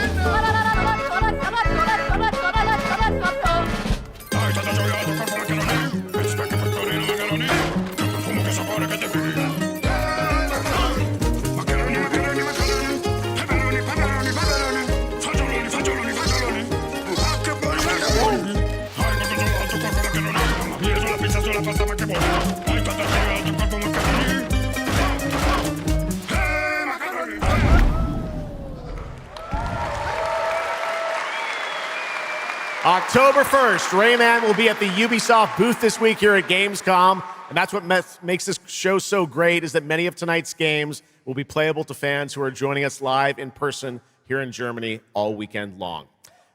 October 1st, Rayman will be at the Ubisoft booth this week here at Gamescom, and that's what makes this show so great, is that many of tonight's games will be playable to fans who are joining us live in person here in Germany all weekend long.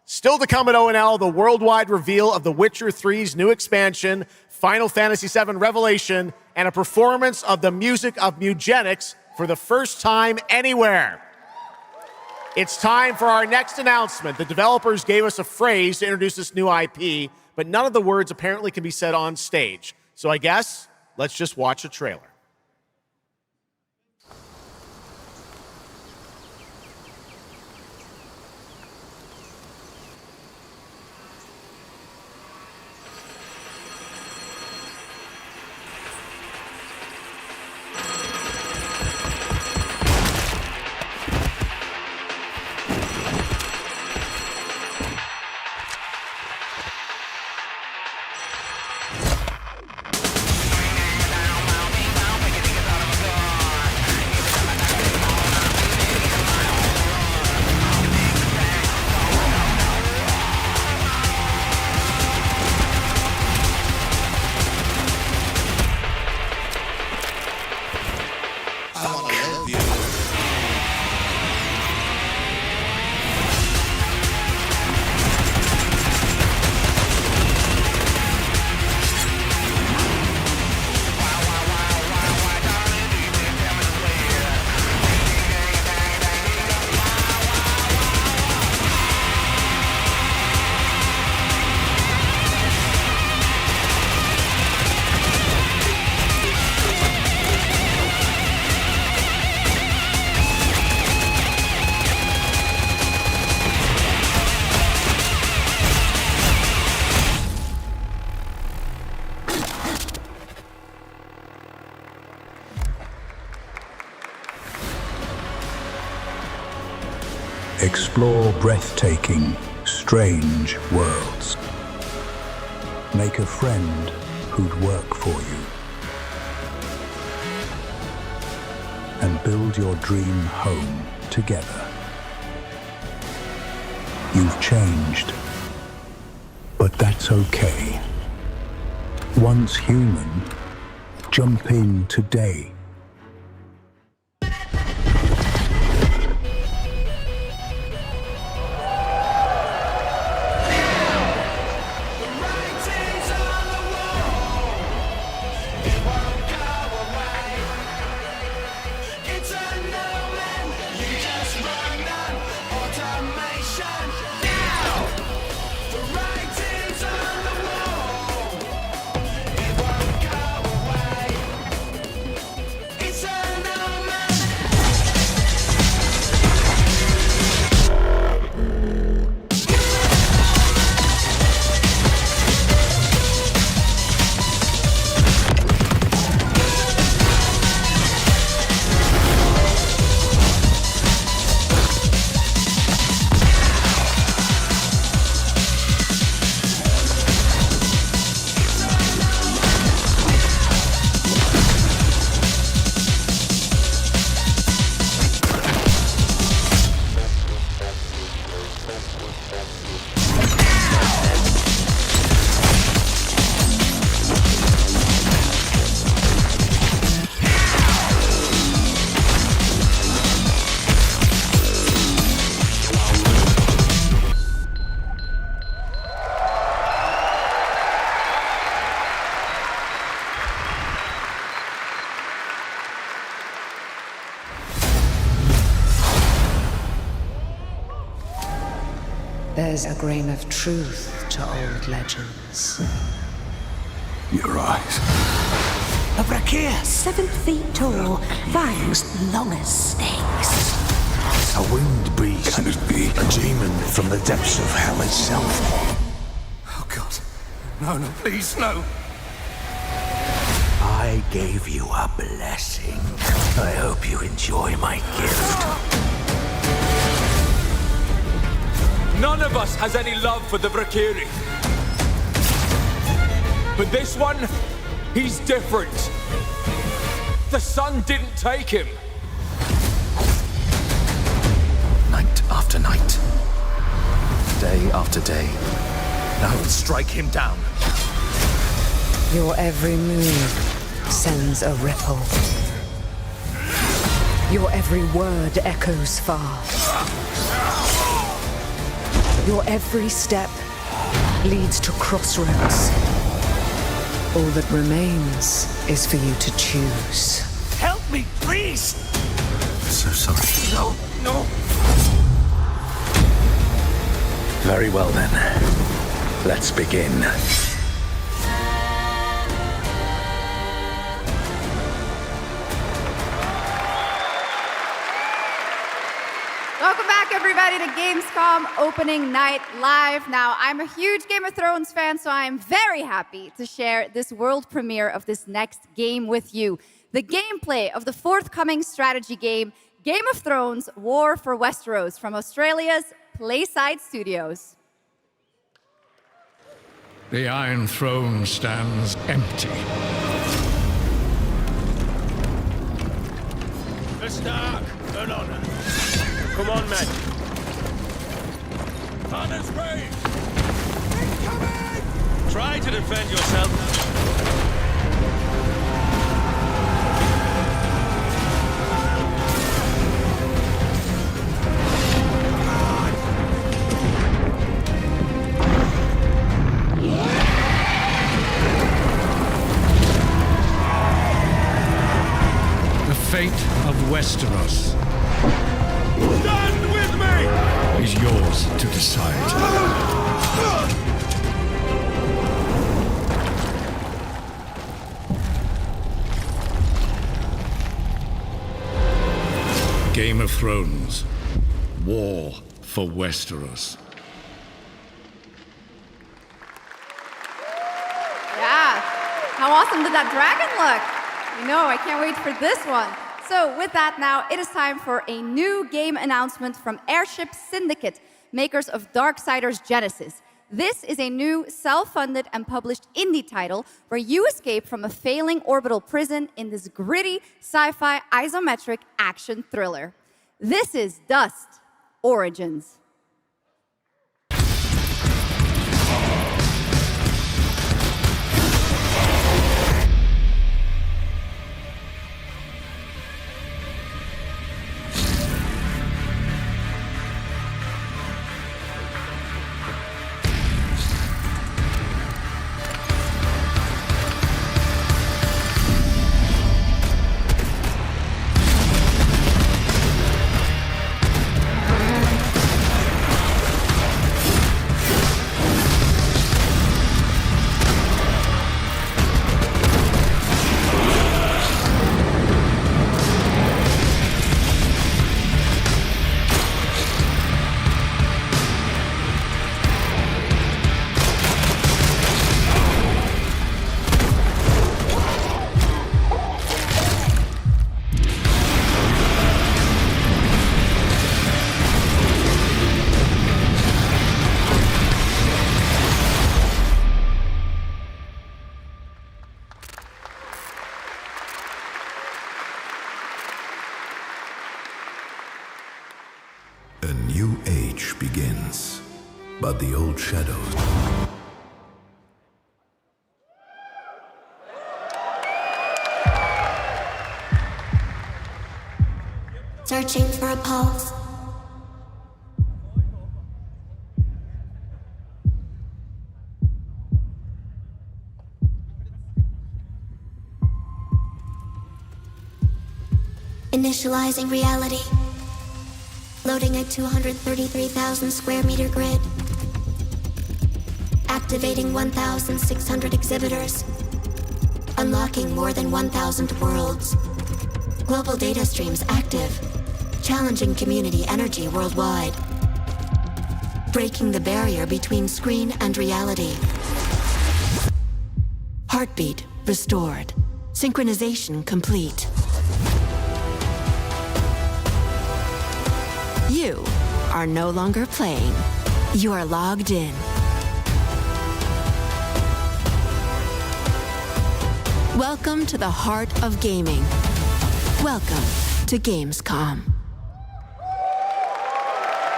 Still to come at ONL, the worldwide reveal of The Witcher 3's new expansion, Final Fantasy VII Revelation, and a performance of the music of Mugenics for the first time anywhere. It's time for our next announcement. The developers gave us a phrase to introduce this new IP, but none of the words apparently can be said on stage. So I guess let's just watch a trailer. Explore breathtaking, strange worlds. Make a friend who'd work for you. And build your dream home together. You've changed, but that's okay. Once human, jump in today. There's a grain of truth to old legends. Your eyes. A brachia, 7 feet tall, fangs long as snakes. A winged beast. Can it be a demon from the depths of hell itself? Oh, God. No, no, please, no. I gave you a blessing. I hope you enjoy my gift. None of us has any love for the Brakiri. But this one, he's different. The sun didn't take him. Night after night. Day after day. I will strike him down. Your every move sends a ripple. Your every word echoes far. Your every step leads to crossroads. All that remains is for you to choose. Help me, please! So sorry. No, no. Very well then. Let's begin. Welcome back, everybody, to Gamescom opening night live. Now, I'm a huge Game of Thrones fan, so I'm very happy to share this world premiere of this next game with you. The gameplay of the forthcoming strategy game, Game of Thrones: War for Westeros, from Australia's Playside Studios. The Iron Throne stands empty. The Stark, an honor. Come on, men. Father's brave. Incoming! Try to defend yourself. The fate of Westeros Stand with me! is yours to decide. Game of Thrones: War for Westeros. Yeah, how awesome did that dragon look? I know, I can't wait for this one. So with that now, it is time for a new game announcement from Airship Syndicate, makers of Darksiders Genesis. This is a new, self-funded and published indie title where you escape from a failing orbital prison in this gritty, sci-fi, isometric action thriller. This is Dust Origins. A new age begins, but the old shadows... Searching for a pulse. Initializing reality. Loading a 233,000 square meter grid. Activating 1,600 exhibitors. Unlocking more than 1,000 worlds. Global data streams active. Challenging community energy worldwide. Breaking the barrier between screen and reality. Heartbeat restored. Synchronization complete. You are no longer playing. You are logged in. Welcome to the heart of gaming. Welcome to Gamescom.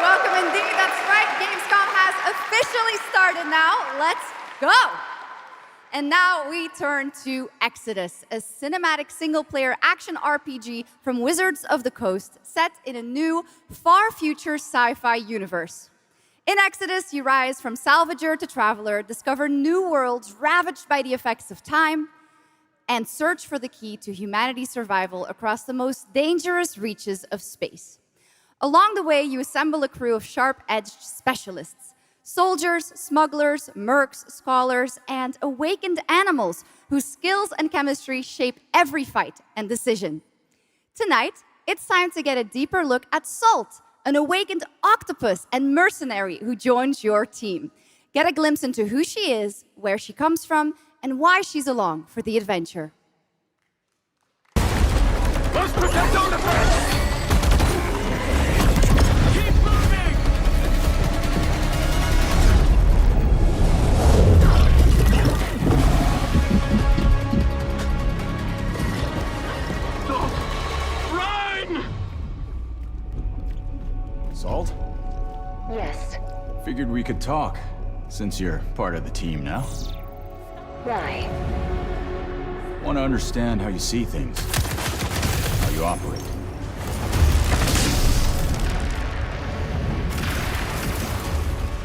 Welcome indeed, that's right. Gamescom has officially started now. Let's go. And now we turn to Exodus, a cinematic single-player action RPG from Wizards of the Coast, set in a new, far-future sci-fi universe. In Exodus, you rise from salvager to traveler, discover new worlds ravaged by the effects of time, and search for the key to humanity's survival across the most dangerous reaches of space. Along the way, you assemble a crew of sharp-edged specialists, soldiers, smugglers, mercs, scholars, and awakened animals whose skills and chemistry shape every fight and decision. Tonight, it's time to get a deeper look at Salt, an awakened octopus and mercenary who joins your team. Get a glimpse into who she is, where she comes from, and why she's along for the adventure. Let's protect artifacts! Salt? Yes. Figured we could talk, since you're part of the team now. Why? Want to understand how you see things, how you operate.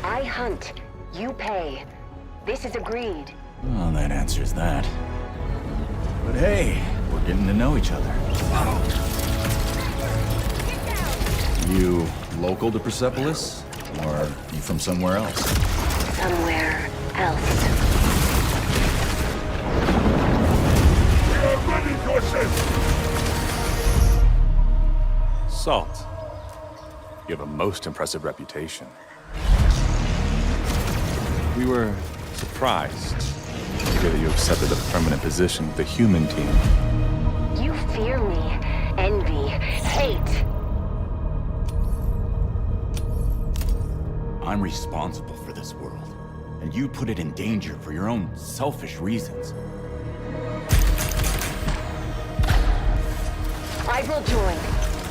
I hunt, you pay. This is agreed. Well, that answers that. But hey, we're getting to know each other. You local to Persepolis? Or you from somewhere else? Somewhere else. Salt, you have a most impressive reputation. We were surprised to hear that you accepted a permanent position with the human team. You fear me, and hate. I'm responsible for this world, and you put it in danger for your own selfish reasons. I will join,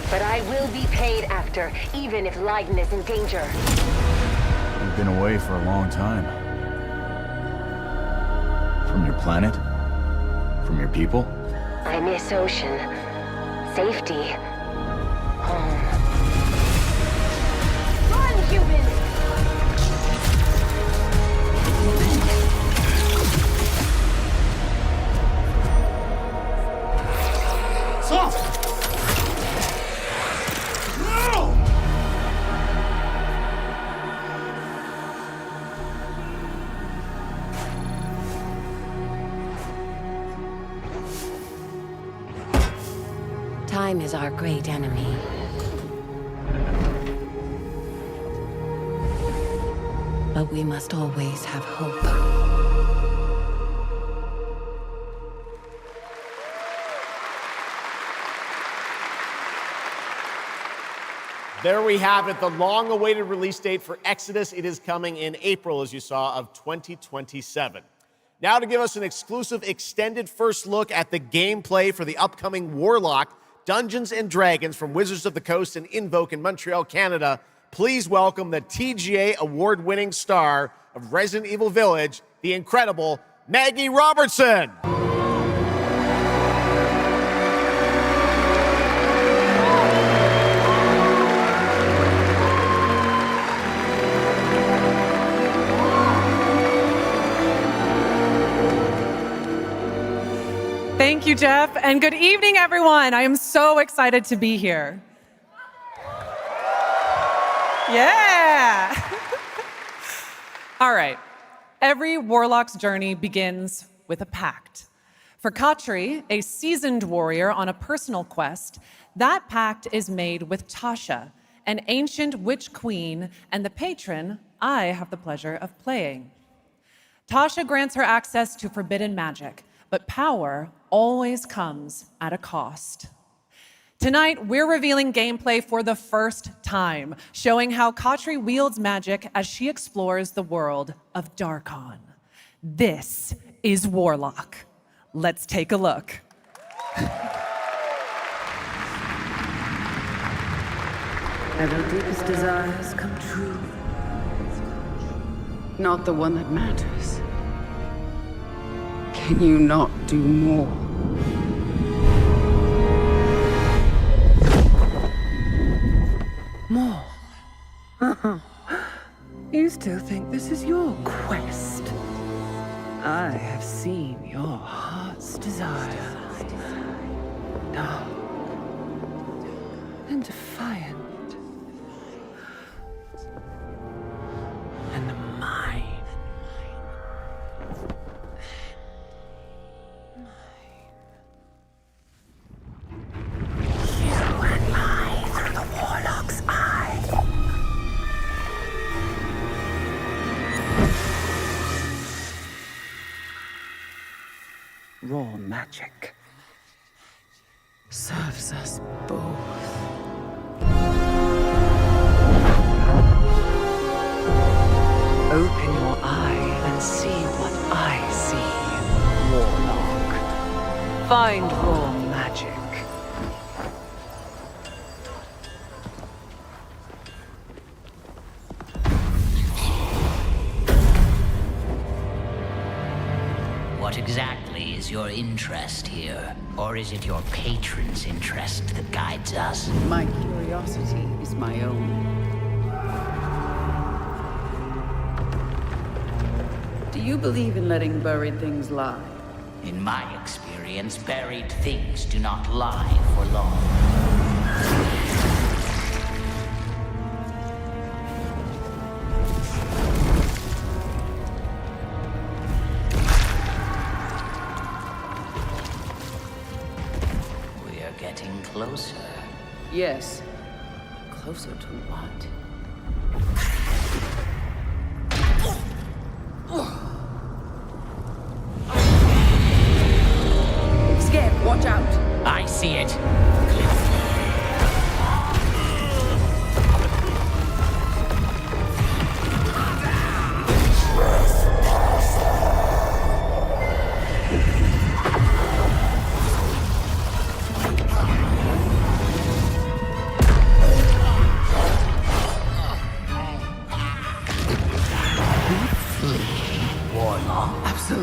but I will be paid after, even if Leiden is in danger. You've been away for a long time. From your planet? From your people? I miss ocean, safety, home. Run, human! Stop! No! Time is our great enemy. But we must always have hope. There we have it, the long-awaited release date for Exodus. It is coming in April, as you saw, of 2027. Now to give us an exclusive extended first look at the gameplay for the upcoming Warlock Dungeons & Dragons from Wizards of the Coast and Invoke in Montreal, Canada, please welcome the TGA award-winning star of Resident Evil Village, the incredible Maggie Robertson. Thank you, Geoff, and good evening, everyone. I am so excited to be here. Yeah! All right. Every warlock's journey begins with a pact. For Katri, a seasoned warrior on a personal quest, that pact is made with Tasha, an ancient witch queen and the patron I have the pleasure of playing. Tasha grants her access to forbidden magic, but power always comes at a cost. Tonight, we're revealing gameplay for the first time, showing how Katri wields magic as she explores the world of Darkon. This is Warlock. Let's take a look. Have your deepest desires come true? Not the one that matters. Can you not do more? More? You still think this is your quest? I have seen your heart's desire. Dark and defiant. And mine. Raw magic serves us both. Open your eye and see what I see, Warlock. Find raw magic. What exactly is your interest here? Or is it your patron's interest that guides us? My curiosity is my own. Do you believe in letting buried things lie? In my experience, buried things do not lie for long. Closer. Yes. Closer to what? Scared, watch out. I see it.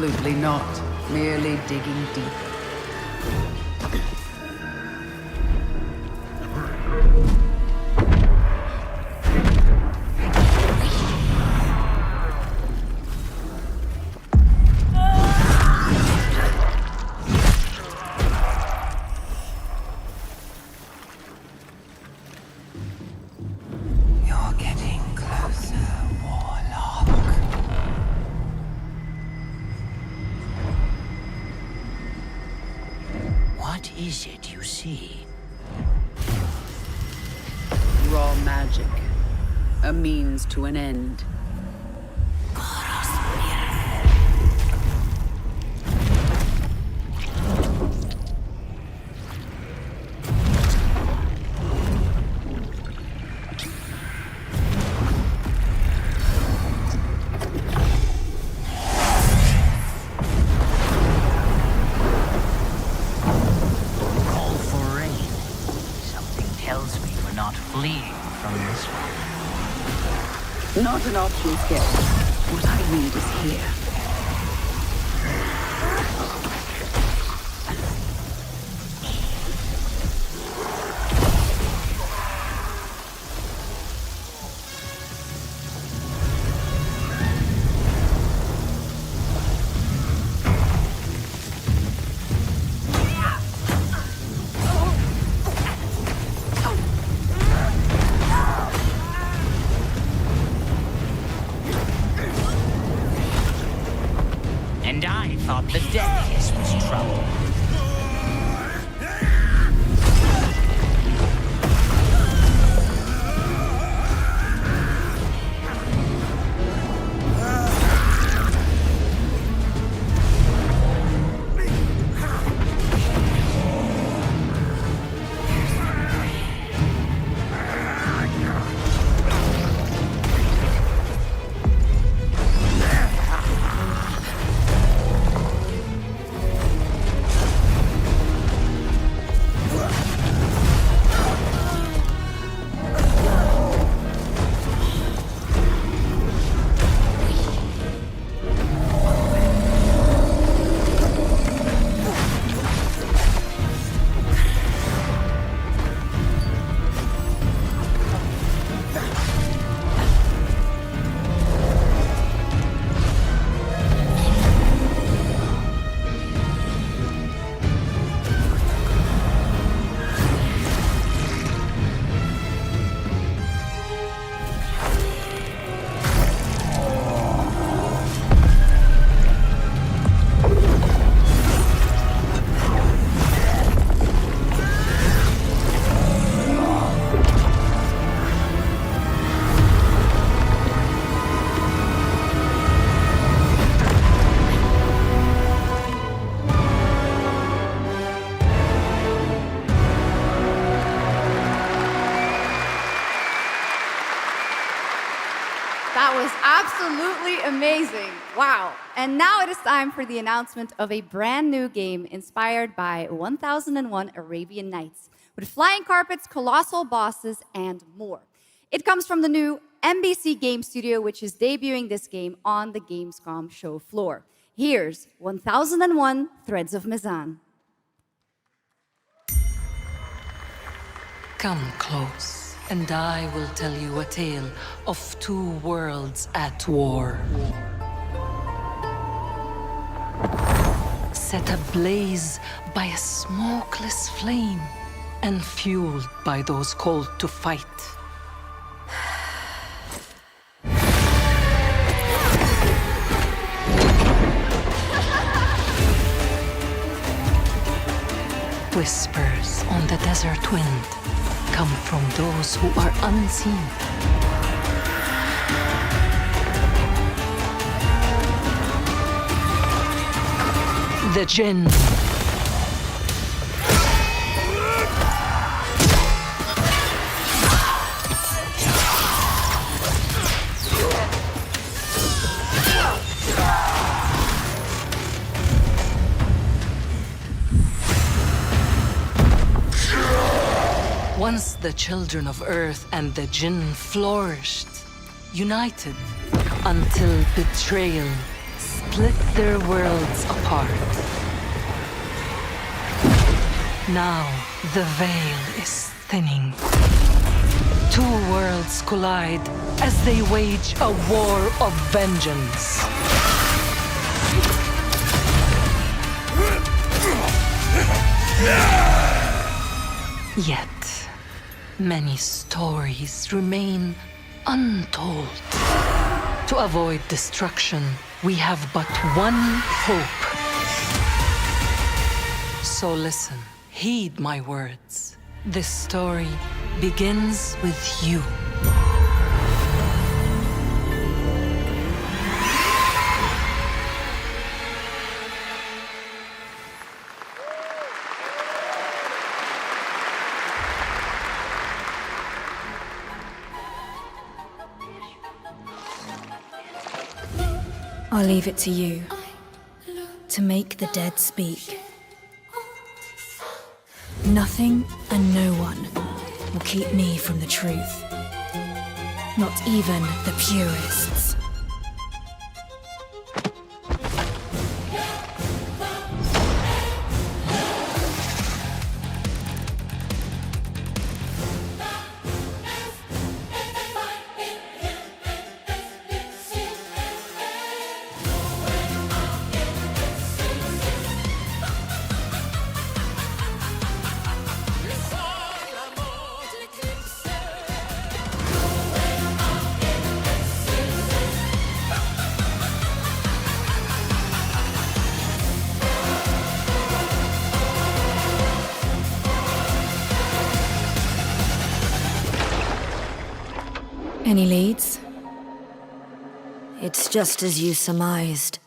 Absolutely not. Merely digging deep. You're getting closer, Warlock. What is it you see? Raw magic. A means to an end. Call for rain. Something tells me we're not fleeing from this one. Not an option, Skip. What I need is here. And I thought the deadliest was trouble. That was absolutely amazing. Wow. And now it is time for the announcement of a brand new game inspired by 1001 Arabian Nights, with flying carpets, colossal bosses, and more. It comes from the new NBC Game Studio, which is debuting this game on the Gamescom show floor. Here's 1001 Threads of Mizan. Come close, and I will tell you a tale of two worlds at war. Set ablaze by a smokeless flame, and fueled by those called to fight. Whispers on the desert wind come from those who are unseen. The Jinn. Once the children of Earth and the Jinn flourished, united, until betrayal split their worlds apart. Now the veil is thinning. Two worlds collide as they wage a war of vengeance. Yet, many stories remain untold. To avoid destruction, we have but one hope. So listen, heed my words. This story begins with you. I'll leave it to you to make the dead speak. Nothing and no one will keep me from the truth. Not even the purists. Any leads? It's just as you surmised.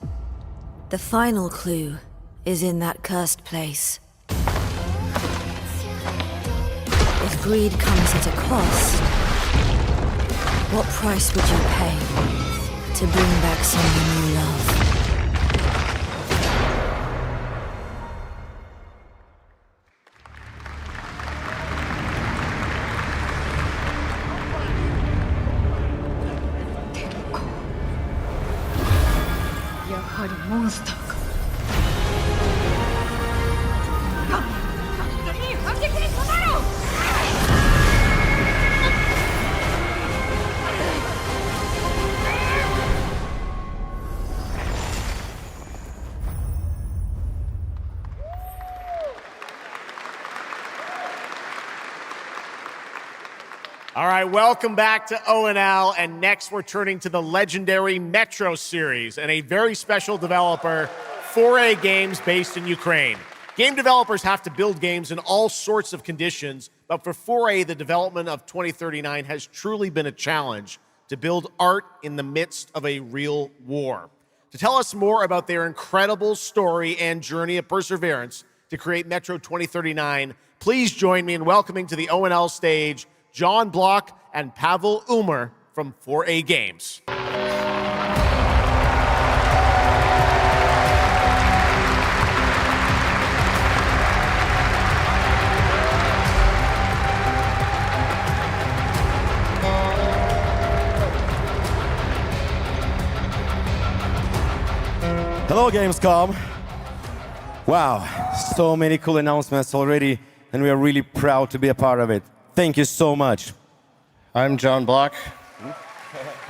The final clue is in that cursed place. If greed comes at a cost, what price would you pay to bring back someone you love? All right, welcome back to ONL, and next we're turning to the legendary Metro series and a very special developer, 4A Games, based in Ukraine. Game developers have to build games in all sorts of conditions, but for 4A, the development of 2039 has truly been a challenge to build art in the midst of a real war. To tell us more about their incredible story and journey of perseverance to create Metro 2039, please join me in welcoming to the ONL stage John Block and Pavel Umer from 4A Games. Hello, Gamescom. Wow, so many cool announcements already, and we are really proud to be a part of it. Thank you so much. I'm John Block,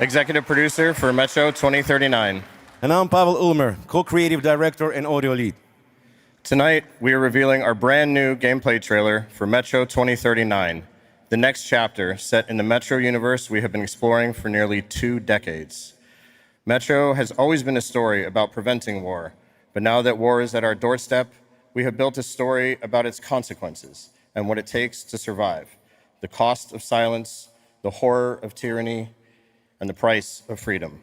executive producer for Metro 2039. And I'm Pavel Ulmer, co-creative director and audio lead. Tonight, we are revealing our brand new gameplay trailer for Metro 2039, the next chapter set in the Metro universe we have been exploring for nearly 2 decades. Metro has always been a story about preventing war, but now that war is at our doorstep, we have built a story about its consequences and what it takes to survive. The cost of silence, the horror of tyranny, and the price of freedom.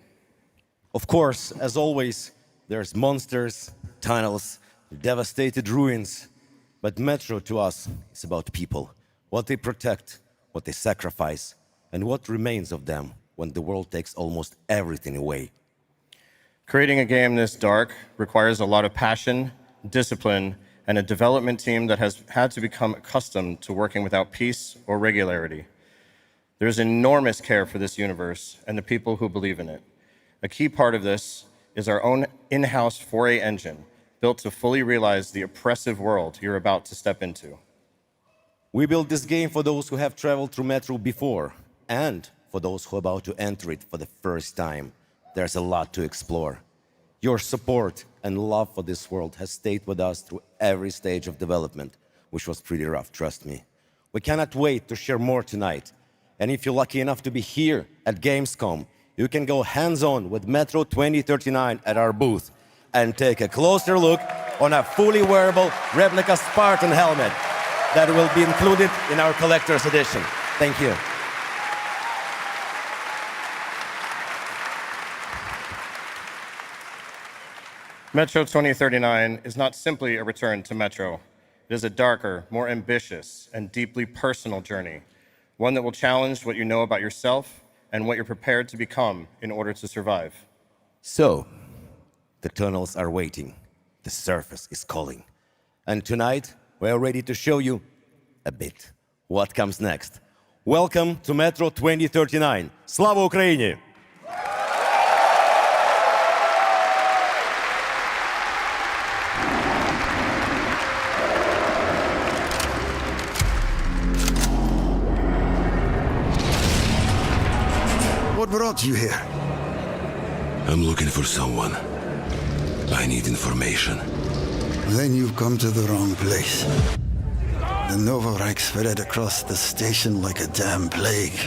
Of course, as always, there's monsters, tunnels, devastated ruins. But Metro to us is about people, what they protect, what they sacrifice, and what remains of them when the world takes almost everything away. Creating a game this dark requires a lot of passion, discipline, and a development team that has had to become accustomed to working without peace or regularity. There's enormous care for this universe and the people who believe in it. A key part of this is our own in-house 4A engine, built to fully realize the oppressive world you're about to step into. We built this game for those who have traveled through Metro before, and for those who are about to enter it for the first time. There's a lot to explore. Your support and love for this world has stayed with us through every stage of development, which was pretty rough, trust me. We cannot wait to share more tonight. And if you're lucky enough to be here at Gamescom, you can go hands-on with Metro 2039 at our booth and take a closer look on a fully wearable replica Spartan helmet that will be included in our collector's edition. Thank you. Metro 2039 is not simply a return to Metro. It is a darker, more ambitious, and deeply personal journey, one that will challenge what you know about yourself and what you're prepared to become in order to survive. So, the tunnels are waiting, the surface is calling, and tonight we are ready to show you a bit what comes next. Welcome to Metro 2039. Slava Ukraini! What brought you here? I'm looking for someone. I need information. Then you've come to the wrong place. The Novorite spread across the station like a damn plague.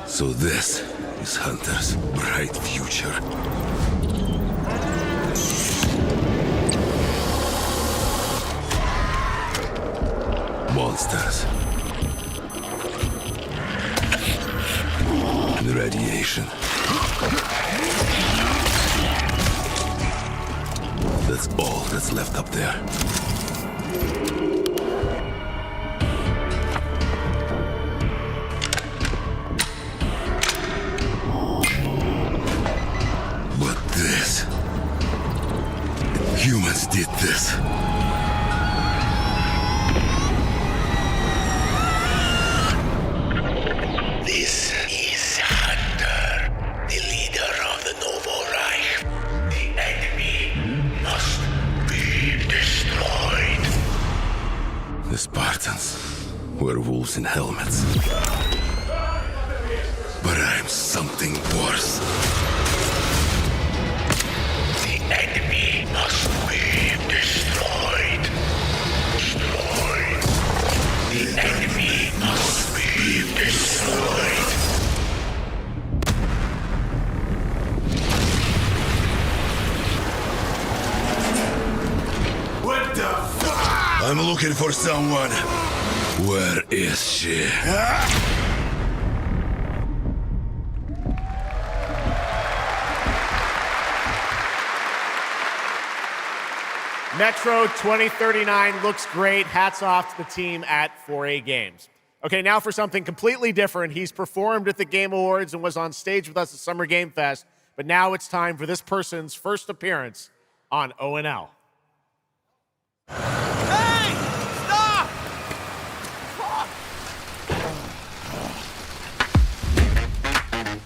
So this is Hunter's bright future. Monsters. And radiation. That's all that's left up there. But this... humans did this. This is Hunter, the leader of the Novorite. The enemy must be destroyed. The Spartans were wolves in helmets. But I'm something worse. The enemy must be destroyed. Destroyed. The enemy must be destroyed. What the fuck? I'm looking for someone. Where is she? Metro 2039 looks great. Hats off to the team at 4A Games. Okay, now for something completely different. He's performed at the Game Awards and was on stage with us at Summer Game Fest, but now it's time for this person's first appearance on ONL. Hey! Stop!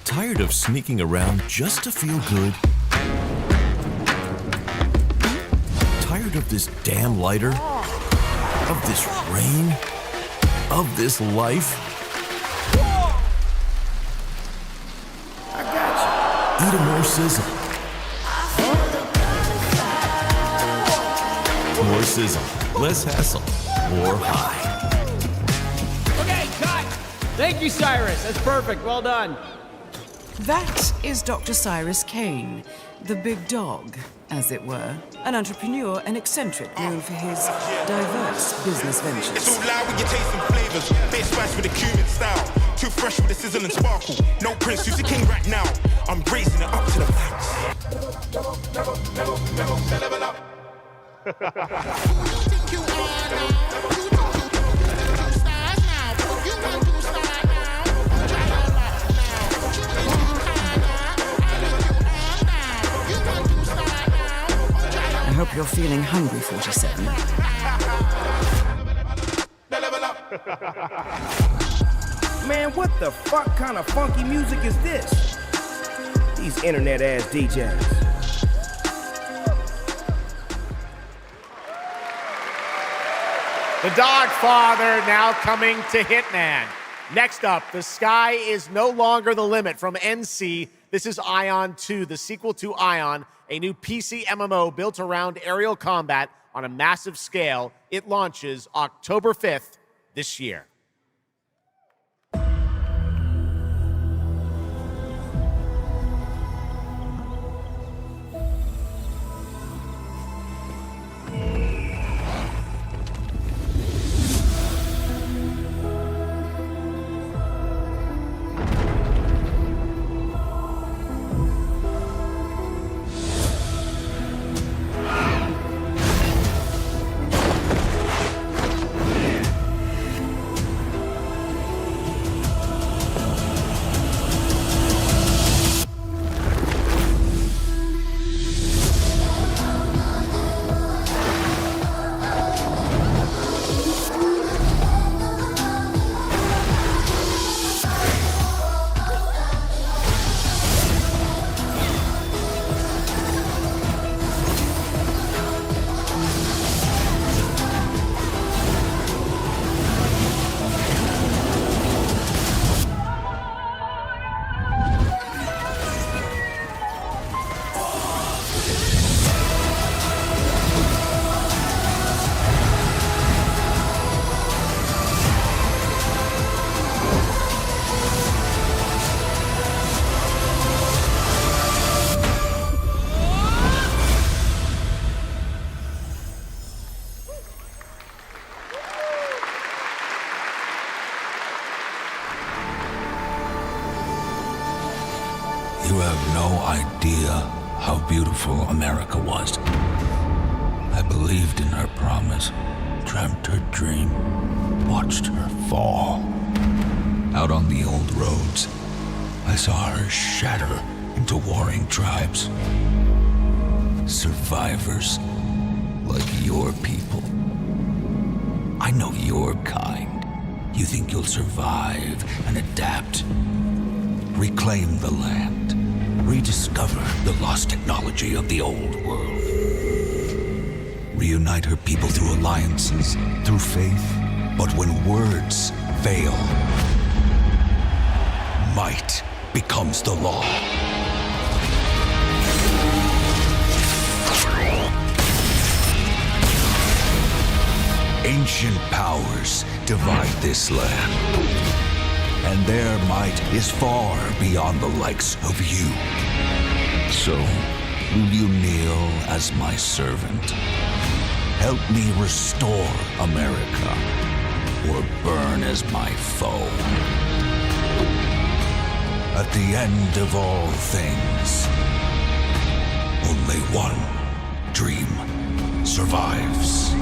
Tired of sneaking around just to feel good? Tired of this damn lighter? Of this rain? Of this life? I got you. Eat a more sizzle. More sizzle, less hassle, more high. Okay, cut! Thank you, Cyrus. That's perfect. Well done. That is Dr. Cyrus Kane, the big dog, as it were. An entrepreneur and eccentric known for his diverse business ventures. It's all loud when you taste some flavors. Face spice with a Cuban style. Too fresh with a sizzle and sparkle. No prince, who's the king right now? I'm raising it up to the max. I hope you're feeling hungry, 47. Man, what the fuck kind of funky music is this? These internet-ass DJs. The Dog Father now coming to Hitman. Next up, the sky is no longer the limit from NC. This is Ion 2, the sequel to Ion, a new PC MMO built around aerial combat on a massive scale. It launches October 5th this year. You have no idea how beautiful America was. I believed in her promise, dreamt her dream, watched her fall. Out on the old roads, I saw her shatter into warring tribes. Survivors like your people. I know your kind. You think you'll survive and adapt. Reclaim the land. Rediscover the lost technology of the old world. Reunite her people through alliances, through faith. But when words fail, might becomes the law. Ancient powers divide this land, and their might is far beyond the likes of you. So, will you kneel as my servant? Help me restore America, or burn as my foe? At the end of all things, only one dream survives.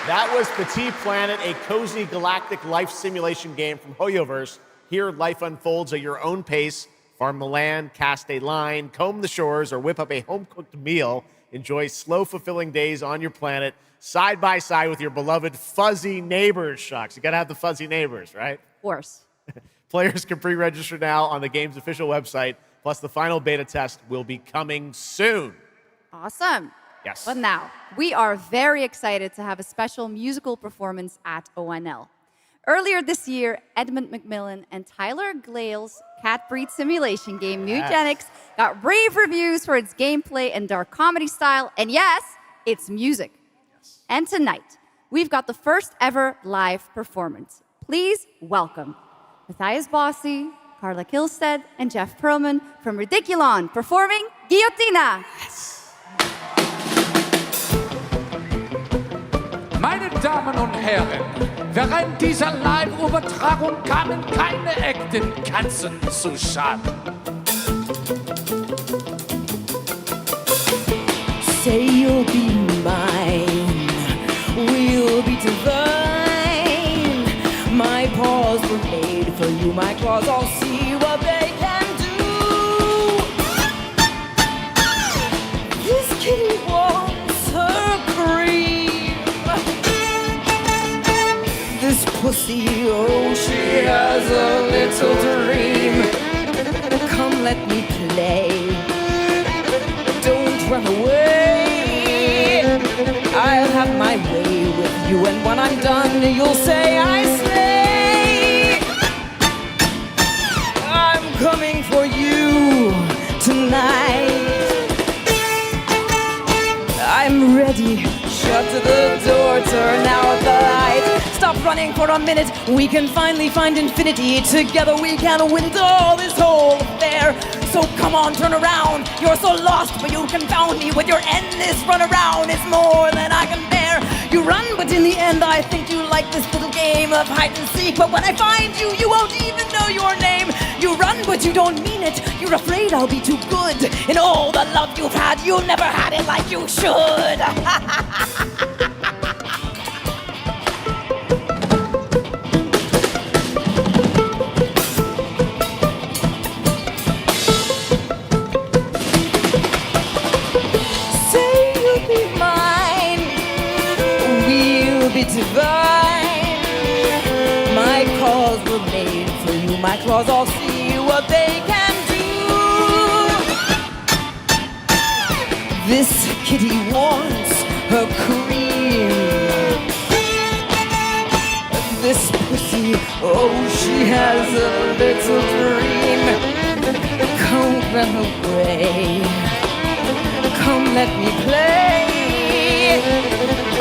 That was Petit Planet, a cozy galactic life simulation game from HoYoverse. Here, life unfolds at your own pace, Farm the land, cast a line, comb the shores, or whip up a home-cooked meal. Enjoy slow, fulfilling days on your planet, side by side with your beloved fuzzy neighbors, Sjokz. You gotta have the fuzzy neighbors, right? Of course. Players can pre-register now on the game's official website, plus the final beta test will be coming soon. Awesome. Yes. But now, we are very excited to have a special musical performance at ONL. Earlier this year, Edmund McMillan and Tyler Glale's cat breed simulation game, Mutagenics, got rave reviews for its gameplay and dark comedy style, and yes, its music. Yes. And tonight, we've got the first ever live performance. Please welcome Matthias Bossi, Carla Kilstead, and Jeff Perlman from Ridiculon performing Guillotina. Yes. Meine Damen und Herren, während dieser Live-Übertragung kamen keine echten Katzen zu Schaden. Say you'll be mine, we'll be divine. My paws were made for you, my claws, I'll see what they can do. This kitty wants her cream. This pussy, oh, she has a little dream. Come, let me play. Don't run away. I'll have my way with you, and when I'm done, you'll say I slay. I'm coming for you tonight. I'm ready. Shut the door, turn out the light. Stop running for a minute. We can finally find infinity. Together we can win it all, this whole affair. So come on, turn around. You're so lost, but you confound me with your endless run around. It's more than I can bear. You run, but in the end I think you like this little game of hide and seek. But when I find you, you won't even know your name. You run, but you don't mean it. You're afraid I'll be too good. In all the love you've had, you never had it like you should. Divine. My claws were made for you. My claws all see what they can do. This kitty wants her cream. This pussy, oh, she has a little dream. Come run away. Come let me play.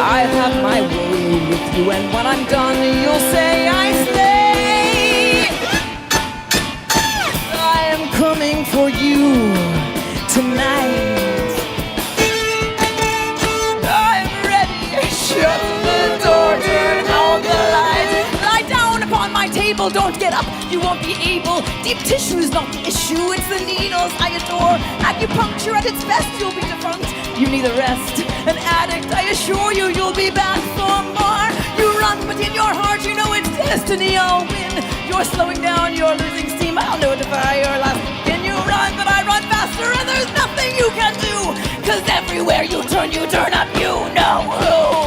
I'll have my way with you, and when I'm done, you'll say I slay. I am coming for you tonight. I'm ready. Shut the door, turn out the lights. Lie down upon my table, don't get up. You won't be able. Deep tissue's not the issue, it's the needles I adore. Acupuncture at its best, you'll be defunct. You need a rest, an addict, I assure you, you'll be back for more. You run, but in your heart, you know it's destiny, I'll win. You're slowing down, you're losing steam, I'll notify your last. Can you run, but I run faster, and there's nothing you can do. Cause everywhere you turn up, you know who.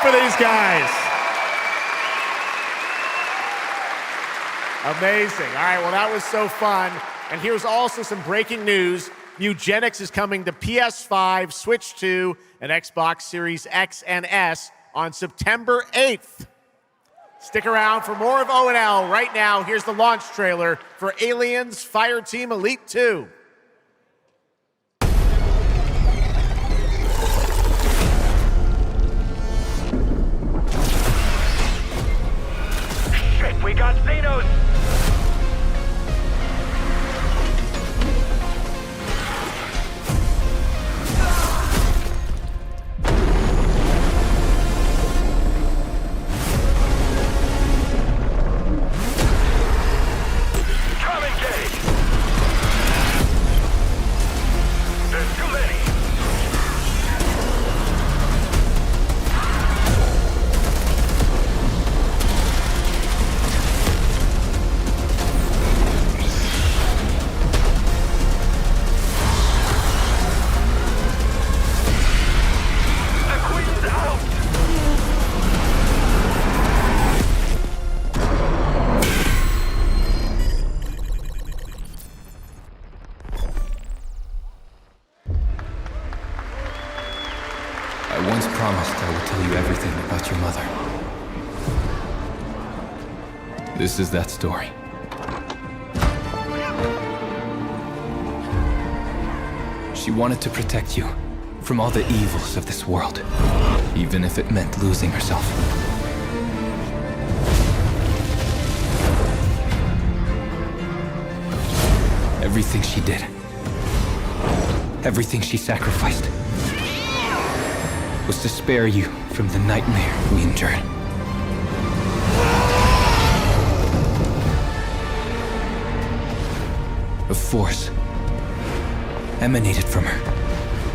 For these guys. Amazing. All right, well, that was so fun. And here's also some breaking news. Mutagenics is coming to PS5, Switch 2, and Xbox Series X and S on September 8th. Stick around for more of ONL. Right now, here's the launch trailer for Aliens Fireteam Elite 2. We got Xenos! I once promised I would tell you everything about your mother. This is that story. She wanted to protect you from all the evils of this world, even if it meant losing herself. Everything she did, everything she sacrificed, was to spare you from the nightmare we endured. A force emanated from her,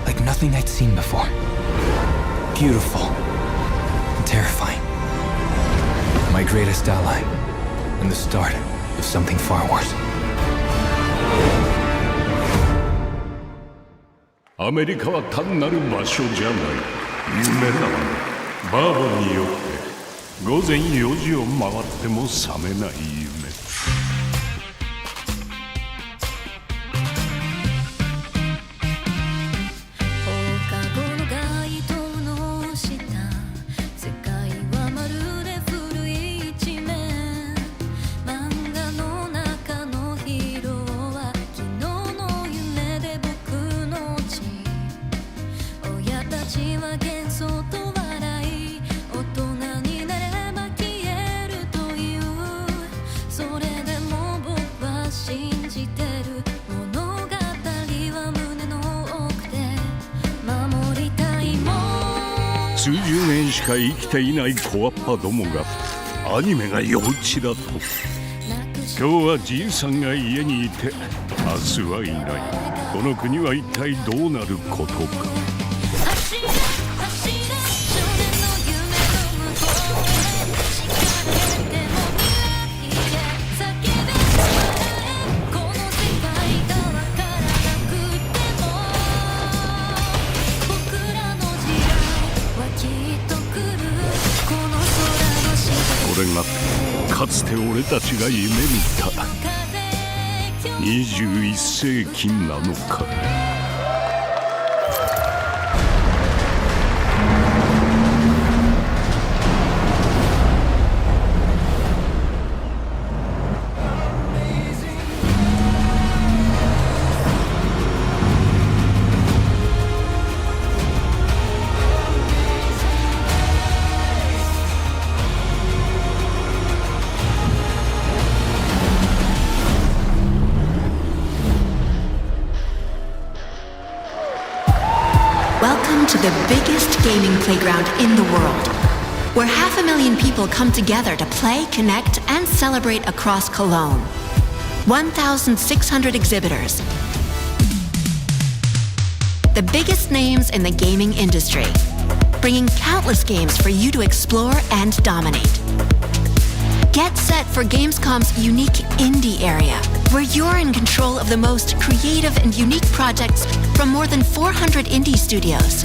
like nothing I'd seen before. Beautiful and terrifying. My greatest ally, and the start of something far worse. アメリカは単なる場所じゃない。夢だ。バーボンによって午前4時を回っても覚めない夢。数十年しか生きていない小アッパどもがアニメが幼稚だと。今日はじいさんが家にいて明日はいない。この国は一体どうなることか。これがかつて俺たちが夢見た21世紀なのか。Welcome to the biggest gaming playground in the world, where 500,000 people come together to play, connect, and celebrate across Cologne. 1,600 exhibitors. The biggest names in the gaming industry, bringing countless games for you to explore and dominate. Get set for Gamescom's unique indie area, where you're in control of the most creative and unique projects from more than 400 indie studios.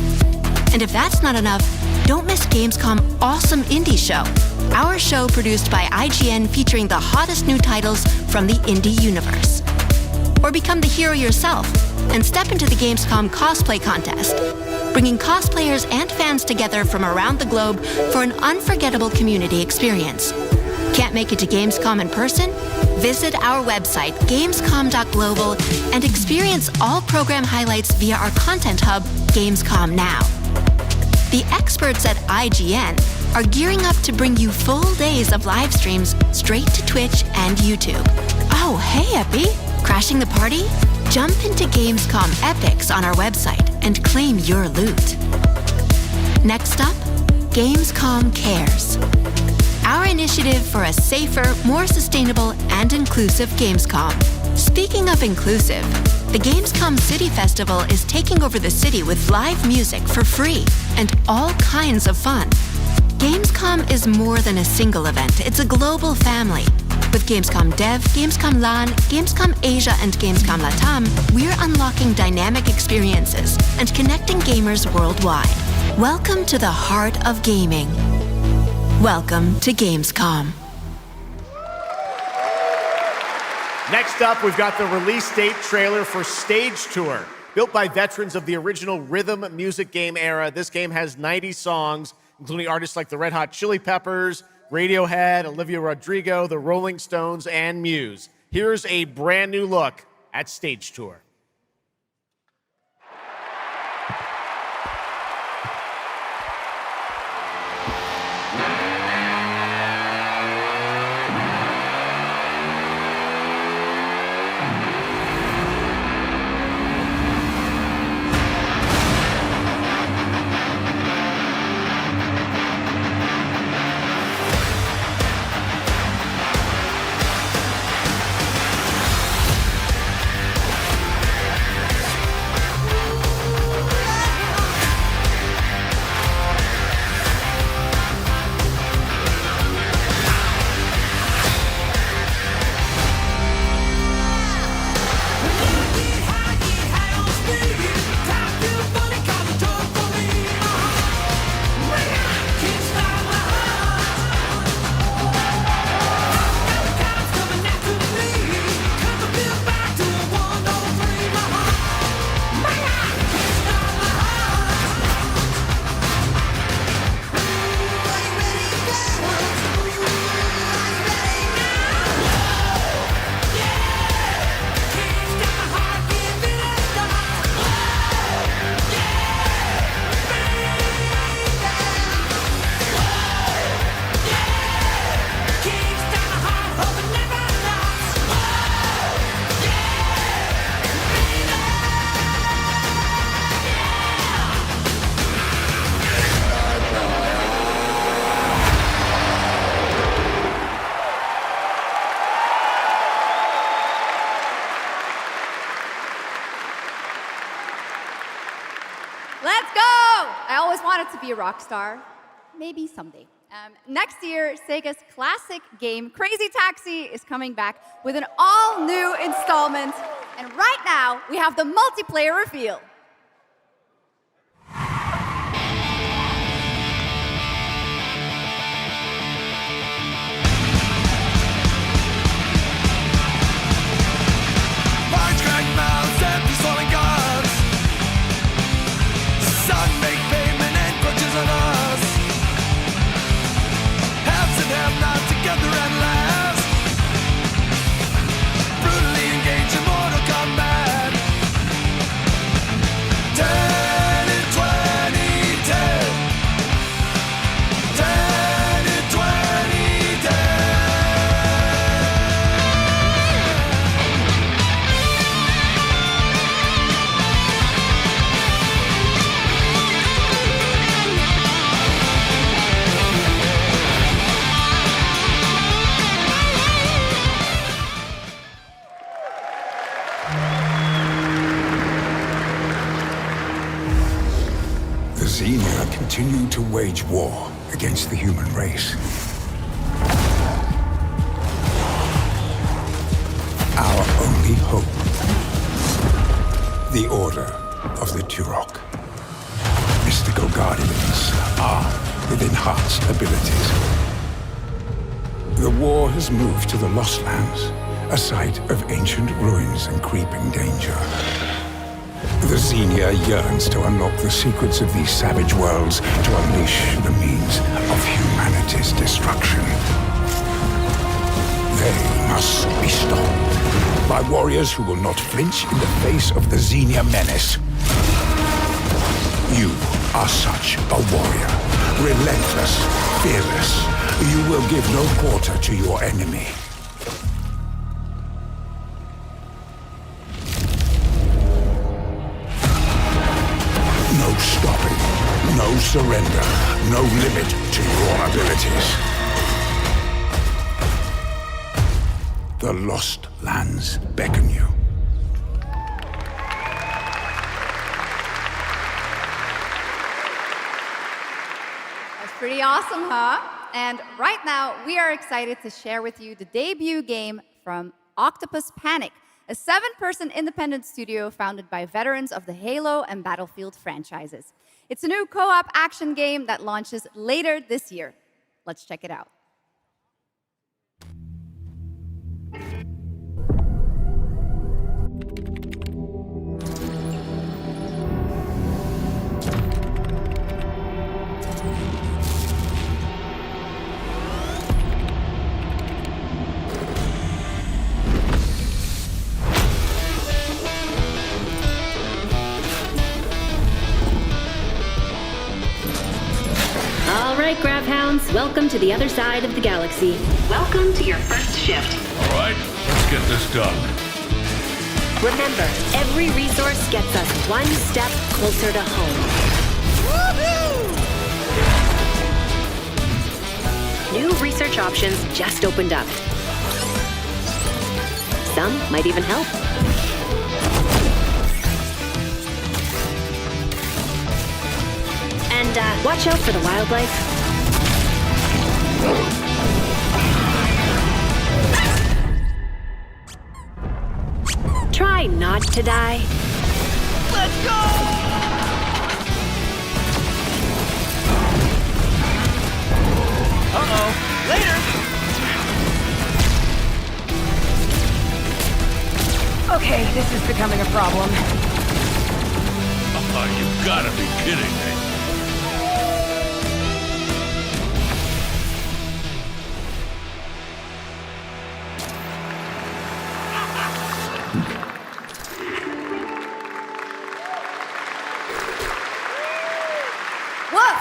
And if that's not enough, don't miss Gamescom Awesome Indie Show, our show produced by IGN featuring the hottest new titles from the indie universe. Or become the hero yourself and step into the Gamescom cosplay contest, bringing cosplayers and fans together from around the globe for an unforgettable community experience. Can't make it to Gamescom in person? Visit our website, gamescom.global, and experience all program highlights via our content hub, Gamescom Now. The experts at IGN are gearing up to bring you full days of live streams straight to Twitch and YouTube. Oh, hey, Epi! Crashing the party? Jump into Gamescom Epics on our website and claim your loot. Next up, Gamescom Cares, our initiative for a safer, more sustainable, and inclusive Gamescom. Speaking of inclusive, the Gamescom City Festival is taking over the city with live music for free and all kinds of fun. Gamescom is more than a single event, it's a global family. With Gamescom Dev, Gamescom LAN, Gamescom Asia, and Gamescom Latam, we're unlocking dynamic experiences and connecting gamers worldwide. Welcome to the heart of gaming. Welcome to Gamescom. Next up, we've got the release date trailer for Stage Tour. Built by veterans of the original rhythm music game era, this game has 90 songs, including artists like the Red Hot Chili Peppers, Radiohead, Olivia Rodrigo, the Rolling Stones, and Muse. Here's a brand new look at Stage Tour. Let's go! I always wanted to be a rock star. Maybe someday. Next year, Sega's classic game, Crazy Taxi, is coming back with an all-new installment. And right now, we have the multiplayer reveal. Continue to wage war against the human race. Our only hope, the Order of the Turok. Mystical guardians armed with enhanced abilities. The war has moved to the Lost Lands, a site of ancient ruins and creeping danger. The Xenia yearns to unlock the secrets of these savage worlds to unleash the means of humanity's destruction. They must be stopped by warriors who will not flinch in the face of the Xenia menace. You are such a warrior, relentless, fearless. You will give no quarter to your enemy. No stopping, no surrender, no limit to your abilities. The Lost Lands beckon you. That's pretty awesome, huh? And right now, we are excited to share with you the debut game from Octopus Panic, a 7-person independent studio founded by veterans of the Halo and Battlefield franchises. It's a new co-op action game that launches later this year. Let's check it out. right, Grabhounds, welcome to the other side of the galaxy. Welcome to your first shift. All right, let's get this done. Remember, every resource gets us one step closer to home. New research options just opened up. Some might even help. And watch out for the wildlife. Try not to die. Let's go! Uh-oh. Later! Okay, this is becoming a problem. You gotta be kidding me. Woof!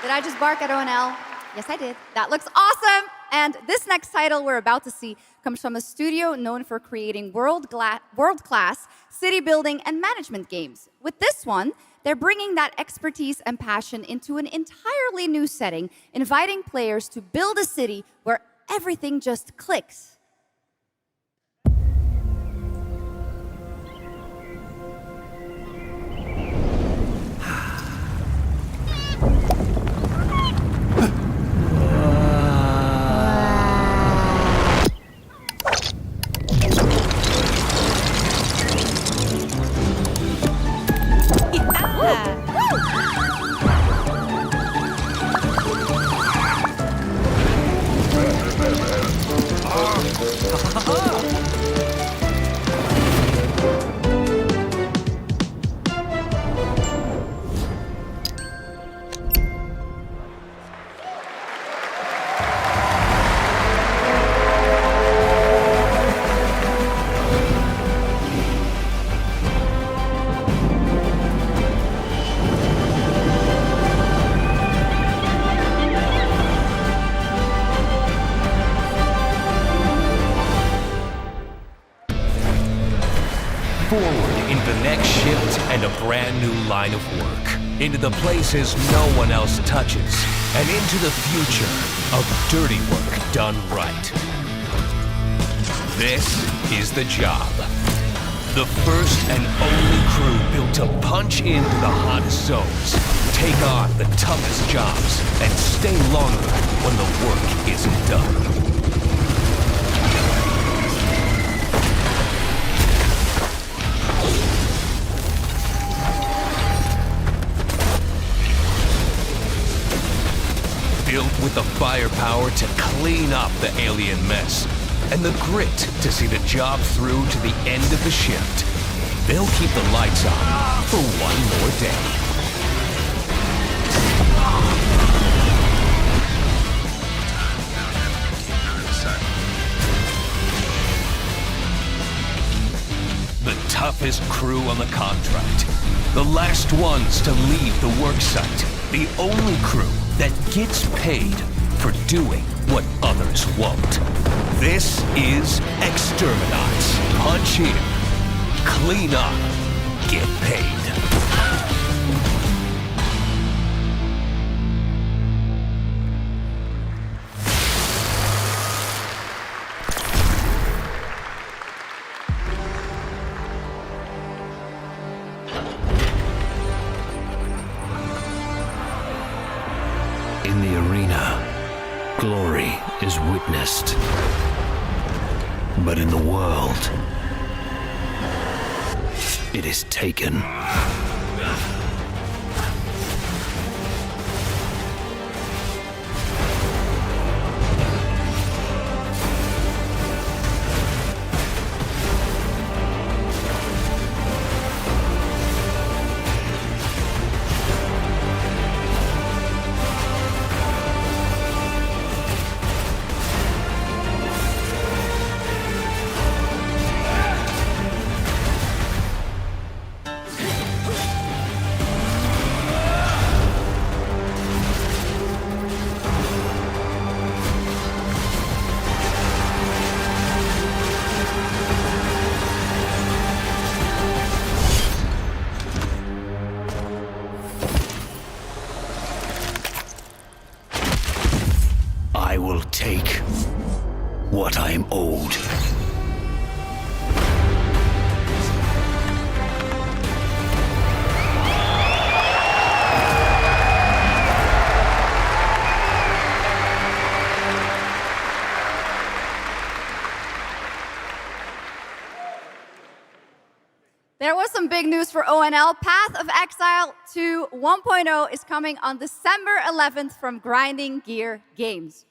Did I just bark at ONL? Yes, I did. That looks awesome! And this next title we're about to see comes from a studio known for creating world-class city building and management games. With this one, they're bringing that expertise and passion into an entirely new setting, inviting players to build a city where everything just clicks. And a brand new line of work. Into the places no one else touches. And into the future of dirty work done right. This is the job. The first and only crew built to punch into the hottest zones, take on the toughest jobs, and stay longer when the work isn't done. Built with the firepower to clean up the alien mess, and the grit to see the job through to the end of the shift. They'll keep the lights on for one more day. The toughest crew on the contract. The last ones to leave the work site. The only crew that gets paid for doing what others won't. This is Exterminats. Punch in, clean up, get paid. In the arena, glory is witnessed. But in the world, it is taken. will take what I'm owed. There was some big news for ONL. Path of Exile 2 1.0 is coming on December 11th from Grinding Gear Games.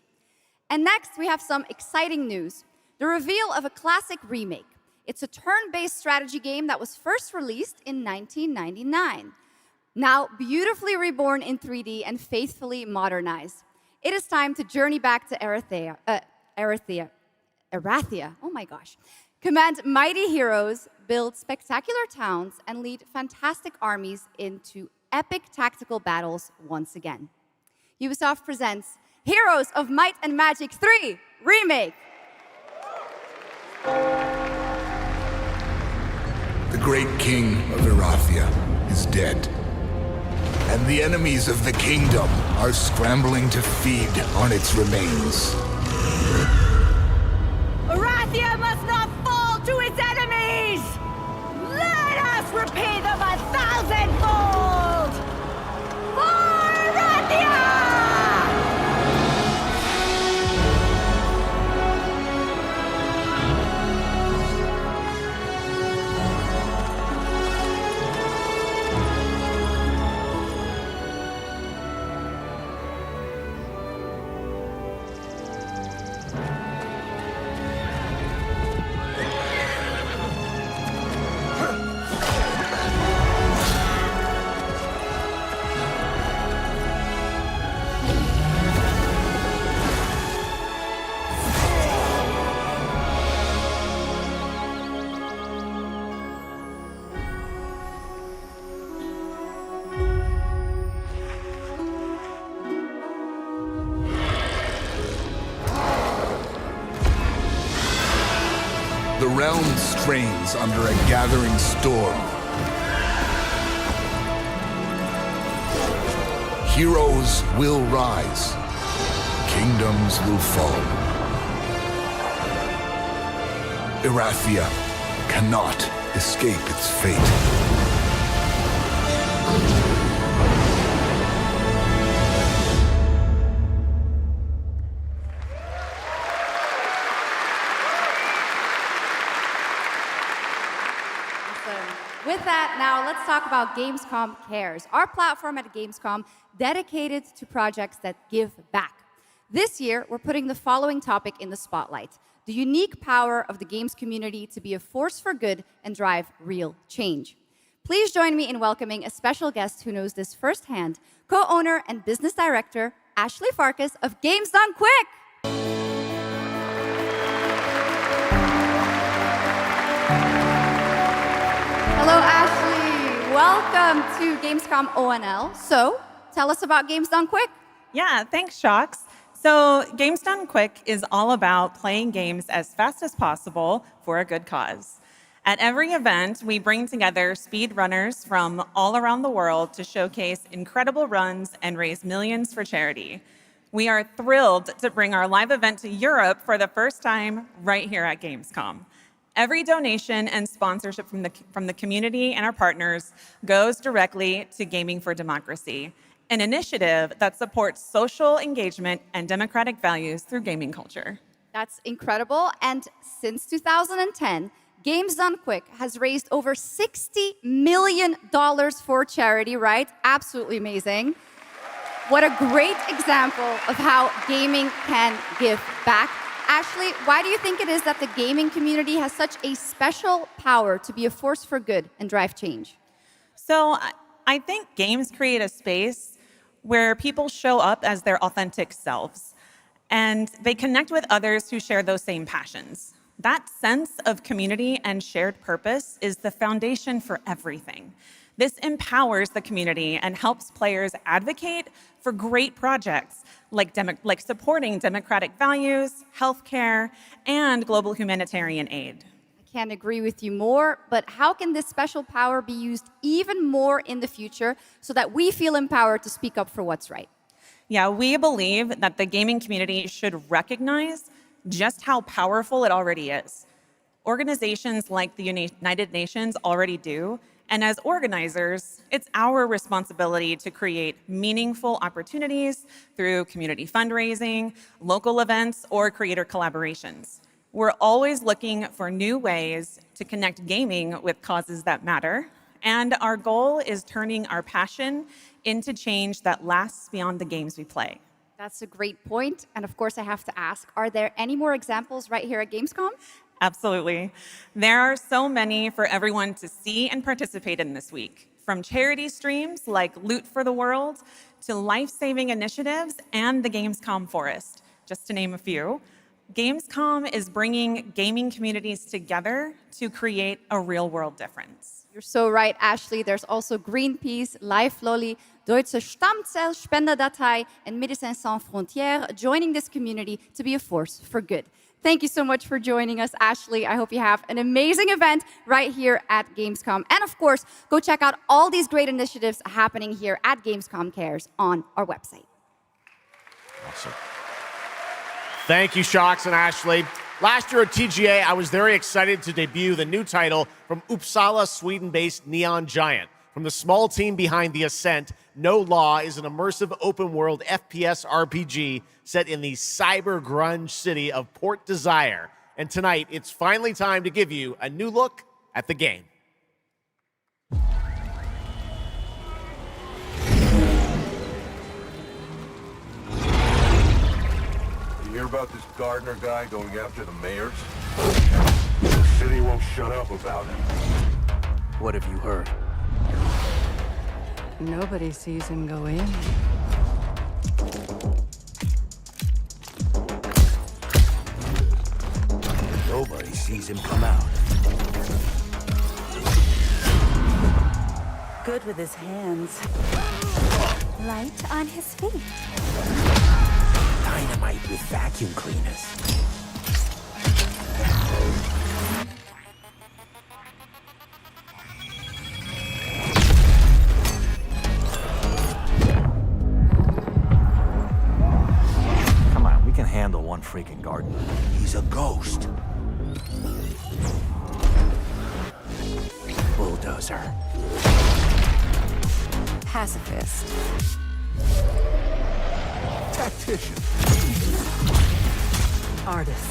And next, we have some exciting news. The reveal of a classic remake. It's a turn-based strategy game that was first released in 1999. Now beautifully reborn in 3D and faithfully modernized. It is time to journey back to Erathia. Oh my gosh. Command mighty heroes, build spectacular towns, and lead fantastic armies into epic tactical battles once again. Ubisoft presents Heroes of Might and Magic 3 Remake. The great king of Erathia is dead, and the enemies of the kingdom are scrambling to feed on its remains. Erathia must not fall to its enemies! Let us repay them 1,000-fold! For Erathia! The realm strains under a gathering storm. Heroes will rise. Kingdoms will fall. Erathia cannot escape its fate. With that, now let's talk about Gamescom Cares, our platform at Gamescom dedicated to projects that give back. This year, we're putting the following topic in the spotlight: the unique power of the games community to be a force for good and drive real change. Please join me in welcoming a special guest who knows this firsthand, co-owner and business director, Ashley Farkas of Games Done Quick. Hello, Ashley. Welcome to Gamescom ONL. So, tell us about Games Done Quick. Yeah, thanks, sjokz. So, Games Done Quick is all about playing games as fast as possible for a good cause. At every event, we bring together speedrunners from all around the world to showcase incredible runs and raise millions for charity. We are thrilled to bring our live event to Europe for the first time right here at Gamescom. Every donation and sponsorship from the community and our partners goes directly to Gaming for Democracy, an initiative that supports social engagement and democratic values through gaming culture. That's incredible. And since 2010, Games Done Quick has raised over $60 million for charity, right? Absolutely amazing. What a great example of how gaming can give back. Ashley, why do you think it is that the gaming community has such a special power to be a force for good and drive change? So I think games create a space where people show up as their authentic selves, and they connect with others who share those same passions. That sense of community and shared purpose is the foundation for everything. This empowers the community and helps players advocate for great projects like supporting democratic values, healthcare, and global humanitarian aid. I can't agree with you more, but how can this special power be used even more in the future so that we feel empowered to speak up for what's right? Yeah, we believe that the gaming community should recognize just how powerful it already is. Organizations like the United Nations already do, and as organizers, it's our responsibility to create meaningful opportunities through community fundraising, local events, or creator collaborations. We're always looking for new ways to connect gaming with causes that matter, and our goal is turning our passion into change that lasts beyond the games we play. That's a great point. And of course, I have to ask, are there any more examples right here at Gamescom? Absolutely. There are so many for everyone to see and participate in this week, from charity streams like Loot for the World to life-saving initiatives and the Gamescom Forest, just to name a few. Gamescom is bringing gaming communities together to create a real-world difference. You're so right, Ashley. There's also Greenpeace, Life Lolly, Deutsche Stammzell, Spenderdatei, and Médecins Sans Frontières joining this community to be a force for good. Thank you so much for joining us, Ashley. I hope you have an amazing event right here at Gamescom. And of course, go check out all these great initiatives happening here at Gamescom Cares on our website. Awesome. Thank you, sjokz and Ashley. Last year at TGA, I was very excited to debut the new title from Uppsala, Sweden-based Neon Giant. From the small team behind The Ascent, No Law is an immersive open-world FPS RPG set in the cyber grunge city of Port Desire. And tonight, it's finally time to give you a new look at the game. You hear about this Gardner guy going after the mayors? The city won't shut up about him. What have you heard? Nobody sees him go in. Nobody sees him come out. Good with his hands. Light on his feet. Dynamite with vacuum cleaners. Come on, we can handle one freaking gardener. He's a ghost. Bulldozer. Pacifist. Tactician. Artist.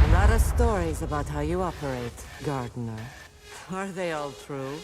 A lot of stories about how you operate, Gardener. Are they all true?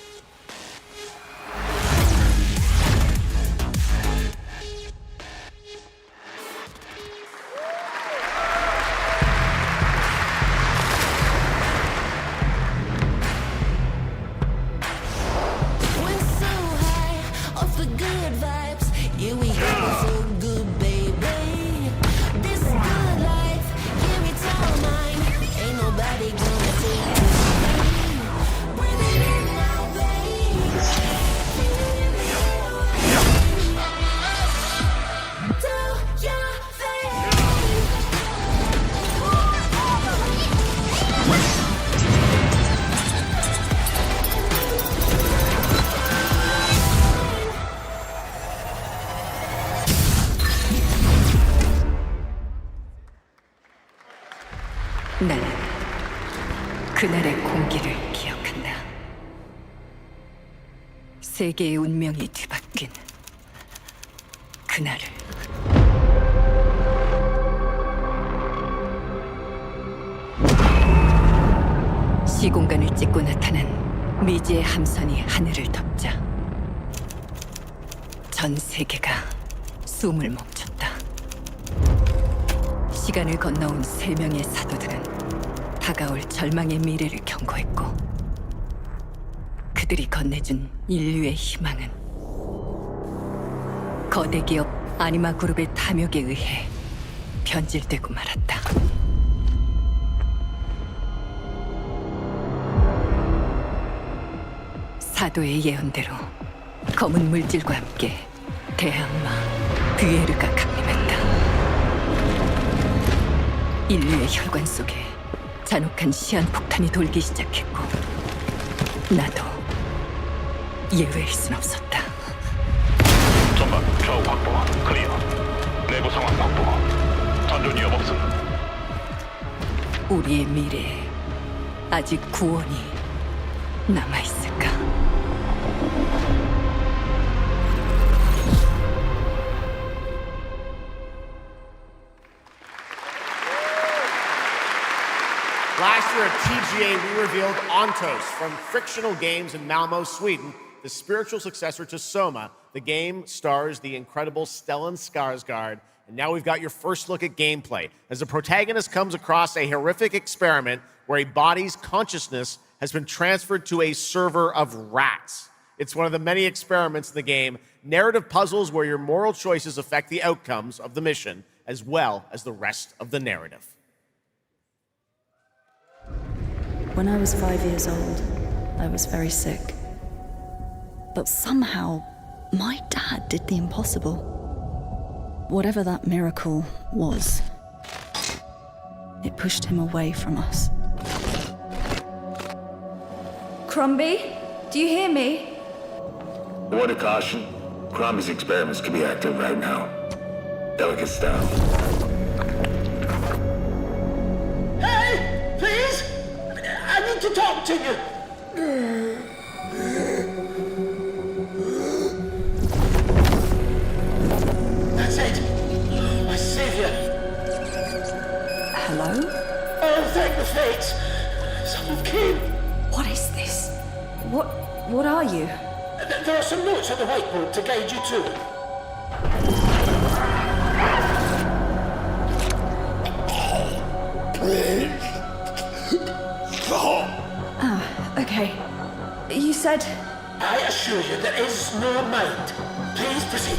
나는 그날의 공기를 기억한다. 세계의 운명이 뒤바뀐 그날을. 시공간을 찍고 나타난 미지의 함선이 하늘을 덮자 전 세계가 숨을 멈췄다. 시간을 건너온 3명의 사도들은 다가올 절망의 미래를 경고했고 그들이 건네준 인류의 희망은 거대 기업 아니마 그룹의 탐욕에 의해 변질되고 말았다. 사도의 예언대로 검은 물질과 함께 대항마 뷰에르가 강림했다. 인류의 혈관 속에 잔혹한 시한폭탄이 돌기 시작했고 나도 예외일 순 없었다. 전방 좌우 확보 클리어. 내부 상황 확보. 전전 위협 없음. 우리의 미래에 아직 구원이 남아있을까? Last year at TGA, we revealed Ontos from Frictional Games in Malmo, Sweden, the spiritual successor to Soma. The game stars the incredible Stellan Skarsgård, and now we've got your first look at gameplay as the protagonist comes across a horrific experiment where a body's consciousness has been transferred to a server of rats. It's one of the many experiments in the game, narrative puzzles where your moral choices affect the outcomes of the mission, as well as the rest of the narrative. When I was 5 years old, I was very sick. But somehow, my dad did the impossible. Whatever that miracle was, it pushed him away from us. Crumby, do you hear me? A word of caution. Crombie's experiments could be active right now. Delicate style. Hey! Please! I need to talk to you! That's it! My savior! Hello? Oh, thank the fates! Someone came! What is this? What are you? There are some notes on the whiteboard to guide you to it. Ah, okay. You said... I assure you there is no mind. Please proceed.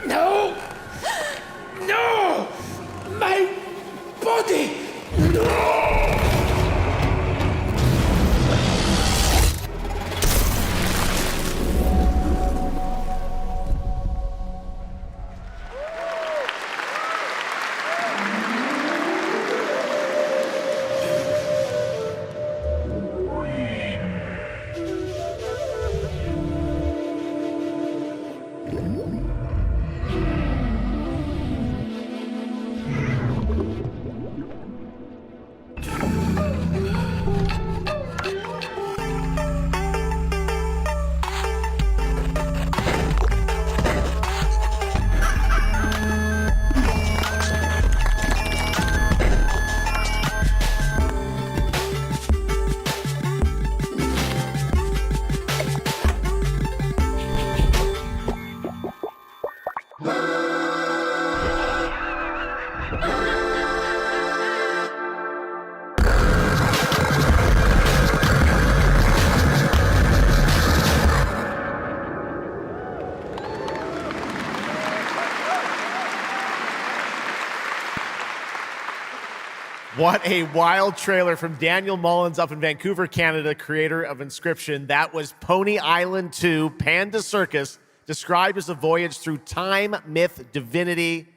No! No! My body! No! What a wild trailer from Daniel Mullins up in Vancouver, Canada, creator of Inscription. That was Pony Island 2, Panda Circus, described as a voyage through time, myth, divinity,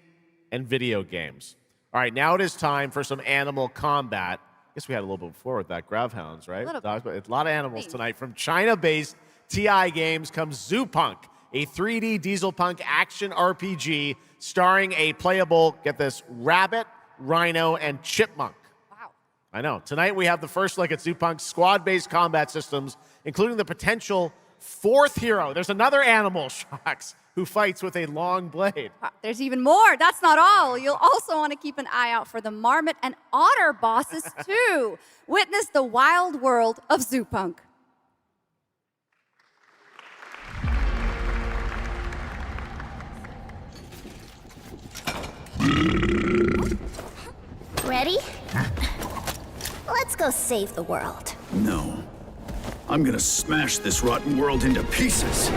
and video games. All right, now it is time for some animal combat. I guess we had a little bit before with that Gravhounds, right? A lot of animals tonight. From China-based TI Games comes Zoopunk, a 3D diesel punk action RPG starring a playable, get this, rabbit, rhino, and chipmunk. Wow. I know. Tonight we have the first look at Zoopunk's squad-based combat systems, including the potential fourth hero. There's another animal, Sjokz, who fights with a long blade. There's even more. That's not all. You'll also want to keep an eye out for the marmot and otter bosses, too. Witness the wild world of Zoopunk. Ready? Let's go save the world. No. I'm gonna smash this rotten world into pieces.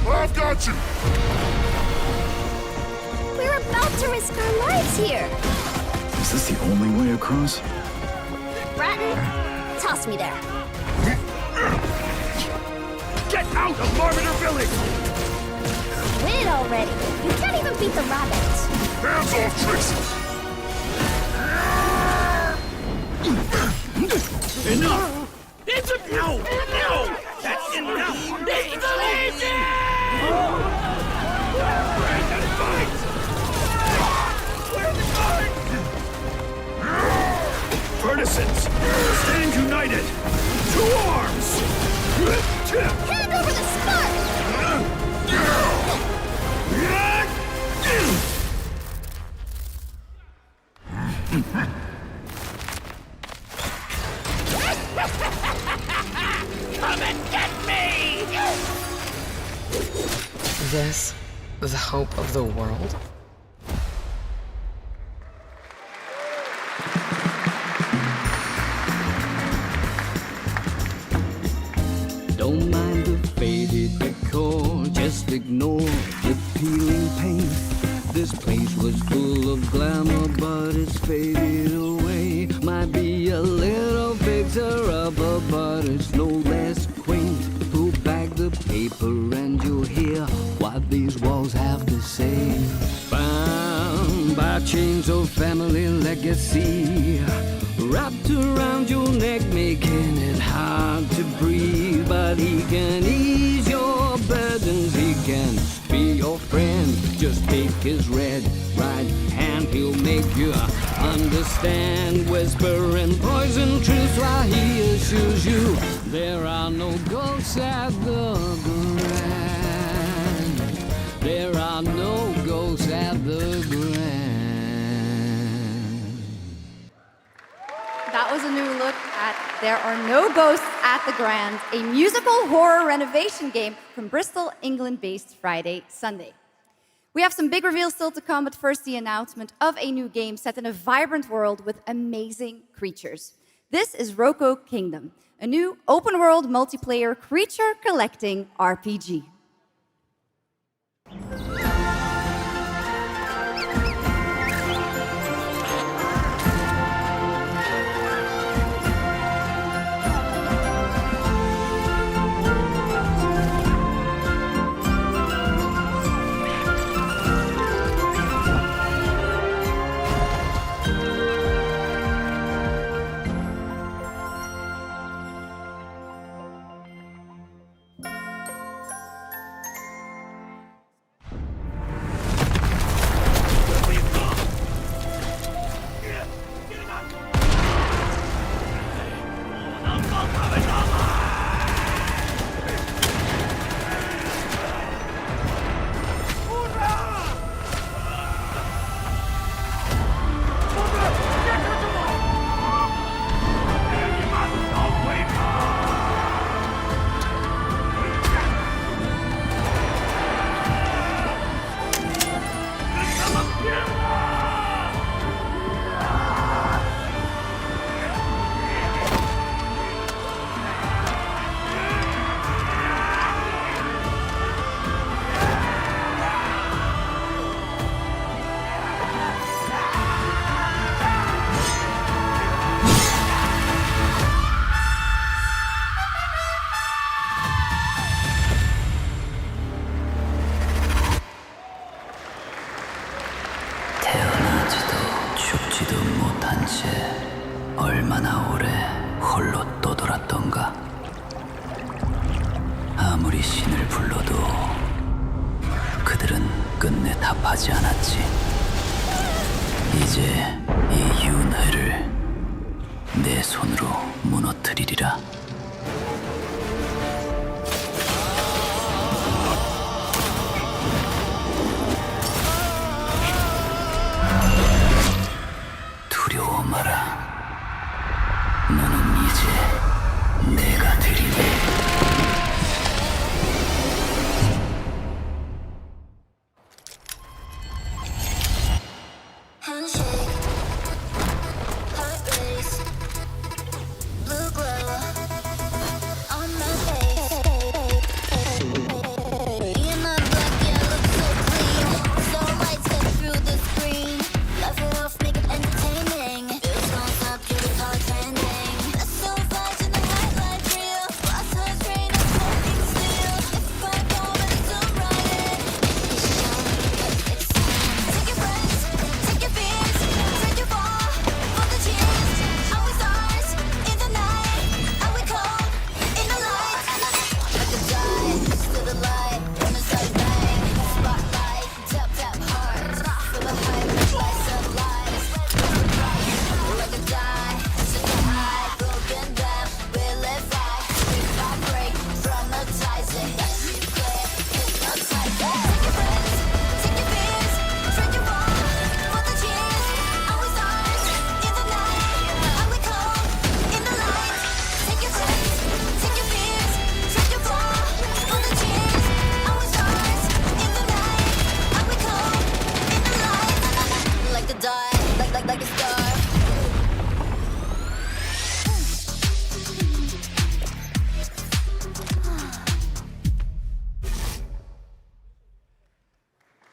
I've got you! We're about to risk our lives here. Is this the only way across? Bratton, toss me there. Get out of Marmiter Village! already. You can't even beat the rabbit. Hands off, Trixie! Enough! It's a no! No! That's enough! It's amazing! Where are the guards? Partisans, stand united! Two arms! Hand over the spark! Come and get me! This, the hope of the world? Don't mind the faded decor, just ignore the peeling paint. This place was full of glamour, but it's faded away. Might be a little fixer-upper, but it's no less quaint. Pull back the paper and you'll hear what these walls have to say. Bound by chains of family legacy, wrapped around your neck, making it hard to breathe. But he can ease your burdens, he can be your friend. Just take his right hand, he'll make you understand. Whisper and poison truth while he assures you there are no ghosts at the grand. There are no ghosts at the grand. That was a new look at There Are No Ghosts at the Grand, a musical horror renovation game from Bristol, England-based Friday Sunday. We have some big reveals still to come, but first the announcement of a new game set in a vibrant world with amazing creatures. This is Roko Kingdom, a new open-world multiplayer creature collecting RPG. 얼마나 오래 홀로 떠돌았던가. 아무리 신을 불러도 그들은 끝내 답하지 않았지. 이제 이 윤회를 내 손으로 무너뜨리리라. 두려워 마라. 너는 이제 내가 되리니. Handshake, heart race, blue glow.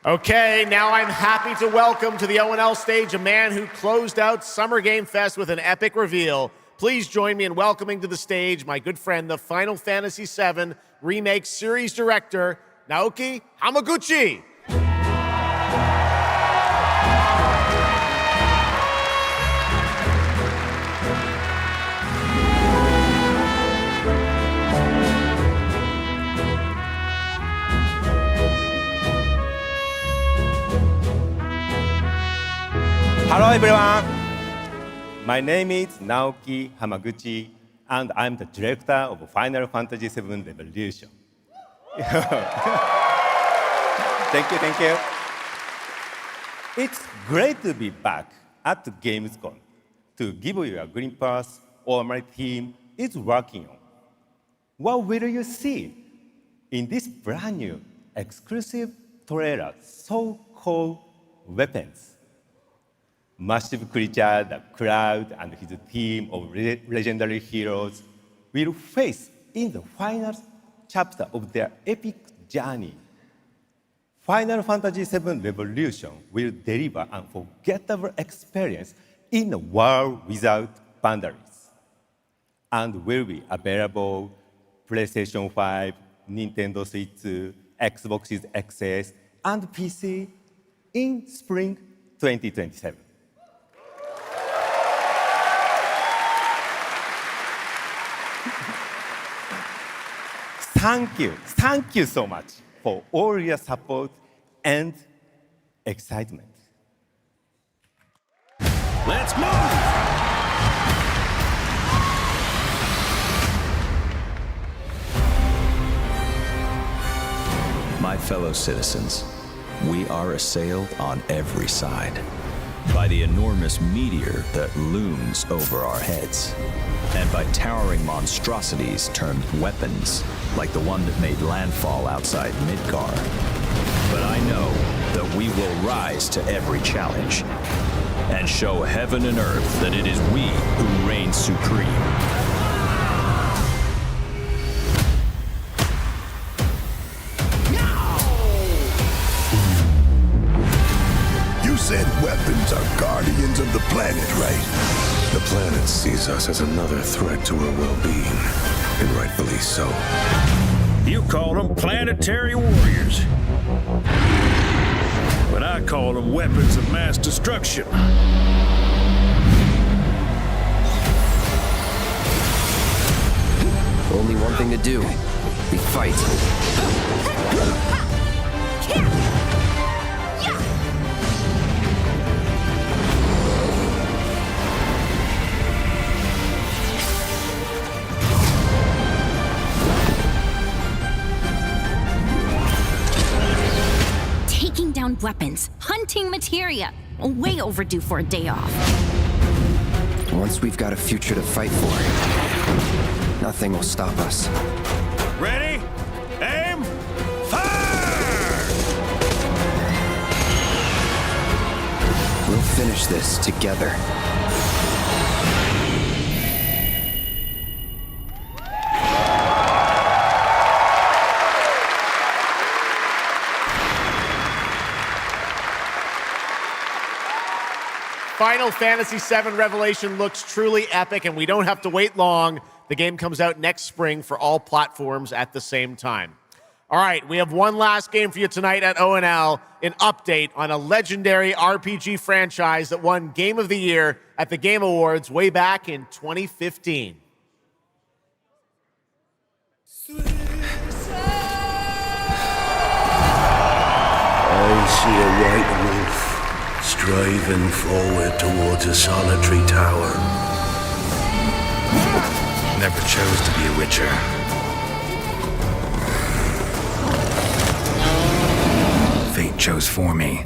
Okay, now I'm happy to welcome to the O&L stage a man who closed out Summer Game Fest with an epic reveal. Please join me in welcoming to the stage my good friend, the Final Fantasy VII Remake Series Director, Naoki Hamaguchi. Hello everyone, my name is Naoki Hamaguchi and I'm the director of Final Fantasy VII Revolution. Thank you. It's great to be back at Gamescom to give you a glimpse of what my team is working on. What will you see in this brand new exclusive trailer so-called Weapons? Massive creature, the Cloud, and his team of legendary heroes will face in the final chapter of their epic journey. Final Fantasy VII Revolution will deliver an unforgettable experience in a world without boundaries, and will be available PlayStation 5, Nintendo Switch, Xbox Series XS, and PC in spring 2027. Thank you so much for all your support and excitement. Let's move! My fellow citizens, we are assailed on every side by the enormous meteor that looms over our heads, and by towering monstrosities termed weapons, like the one that made landfall outside Midgar. But I know that we will rise to every challenge and show heaven and earth that it is we who reign supreme. You said weapons are guardians of the planet, right? The planet sees us as another threat to her well-being, and rightfully so. You call them planetary warriors, but I call them weapons of mass destruction. Only one thing to do. We fight. Taking down weapons, hunting materia. Way overdue for a day off. Once we've got a future to fight for, nothing will stop us. Ready? Aim! Fire! We'll finish this together. Final Fantasy VII Revelation looks truly epic, and we don't have to wait long. The game comes out next spring for all platforms at the same time. All right, we have one last game for you tonight at O&L, an update on a legendary RPG franchise that won Game of the Year at the Game Awards way back in 2015. I see a white wolf striving forward towards a solitary tower. Never chose to be a witcher. Fate chose for me.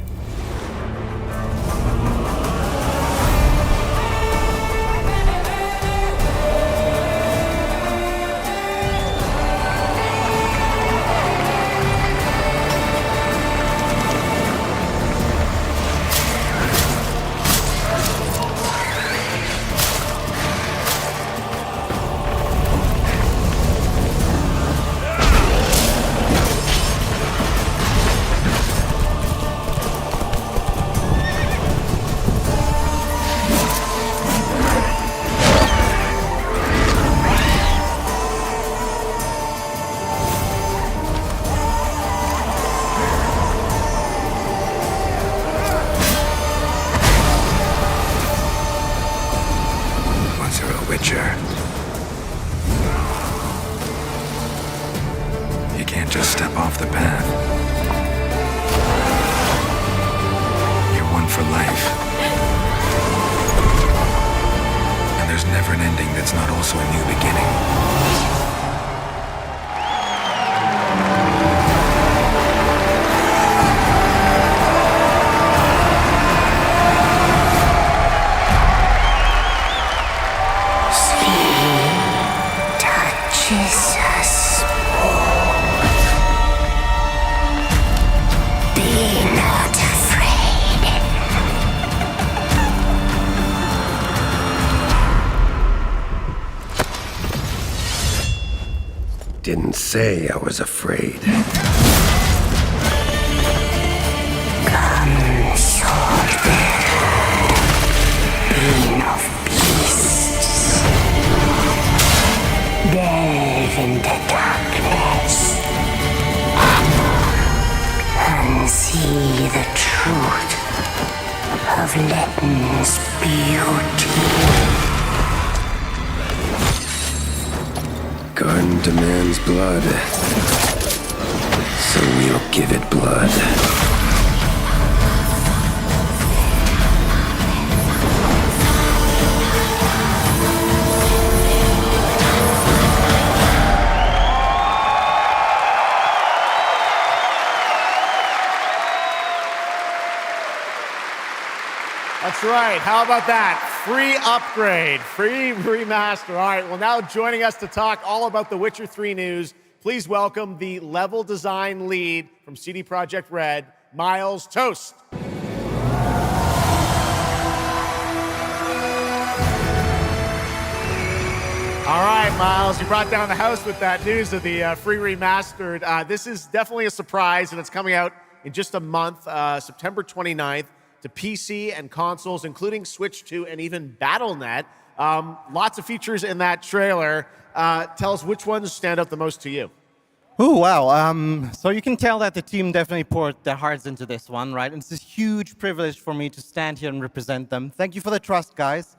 didn't say I was afraid. Come, sword-bearer, being of beasts. Delve into darkness and see the truth of Latin's beauty. Garden demands blood, so we'll give it blood. That's right. How about that? Free upgrade, free remaster. All right, well, now joining us to talk all about the Witcher 3 news, please welcome the level design lead from CD Projekt Red, Miles Toast. All right, Miles, you brought down the house with that news of the free remastered. This is definitely a surprise, and it's coming out in just a month, September 29th. To PC and consoles, including Switch 2 and even Battle.net. Lots of features in that trailer. Tell us which ones stand out the most to you. Oh, wow. So you can tell that the team definitely poured their hearts into this one, right? And it's a huge privilege for me to stand here and represent them. Thank you for the trust, guys.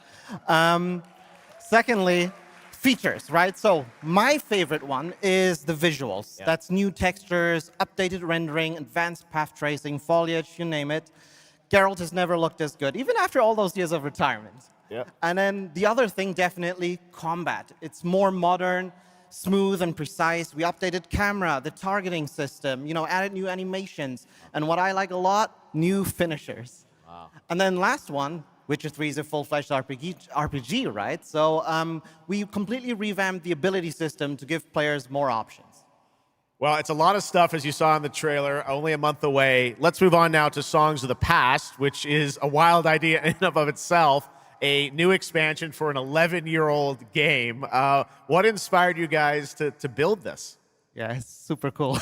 Secondly, features, right? So my favorite one is the visuals. Yeah. That's new textures, updated rendering, advanced path tracing, foliage, you name it. Geralt has never looked as good, even after all those years of retirement. Yeah. And then the other thing, definitely combat. It's more modern, smooth and precise. We updated camera, the targeting system, added new animations. And what I like a lot, new finishers. Wow. And then last one, Witcher 3 is a full-fledged RPG, right? So we completely revamped the ability system to give players more options. Well, it's a lot of stuff, as you saw in the trailer, only a month away. Let's move on now to Songs of the Past, which is a wild idea in and of itself, a new expansion for an 11-year-old game. What inspired you guys to build this? Yeah, it's super cool.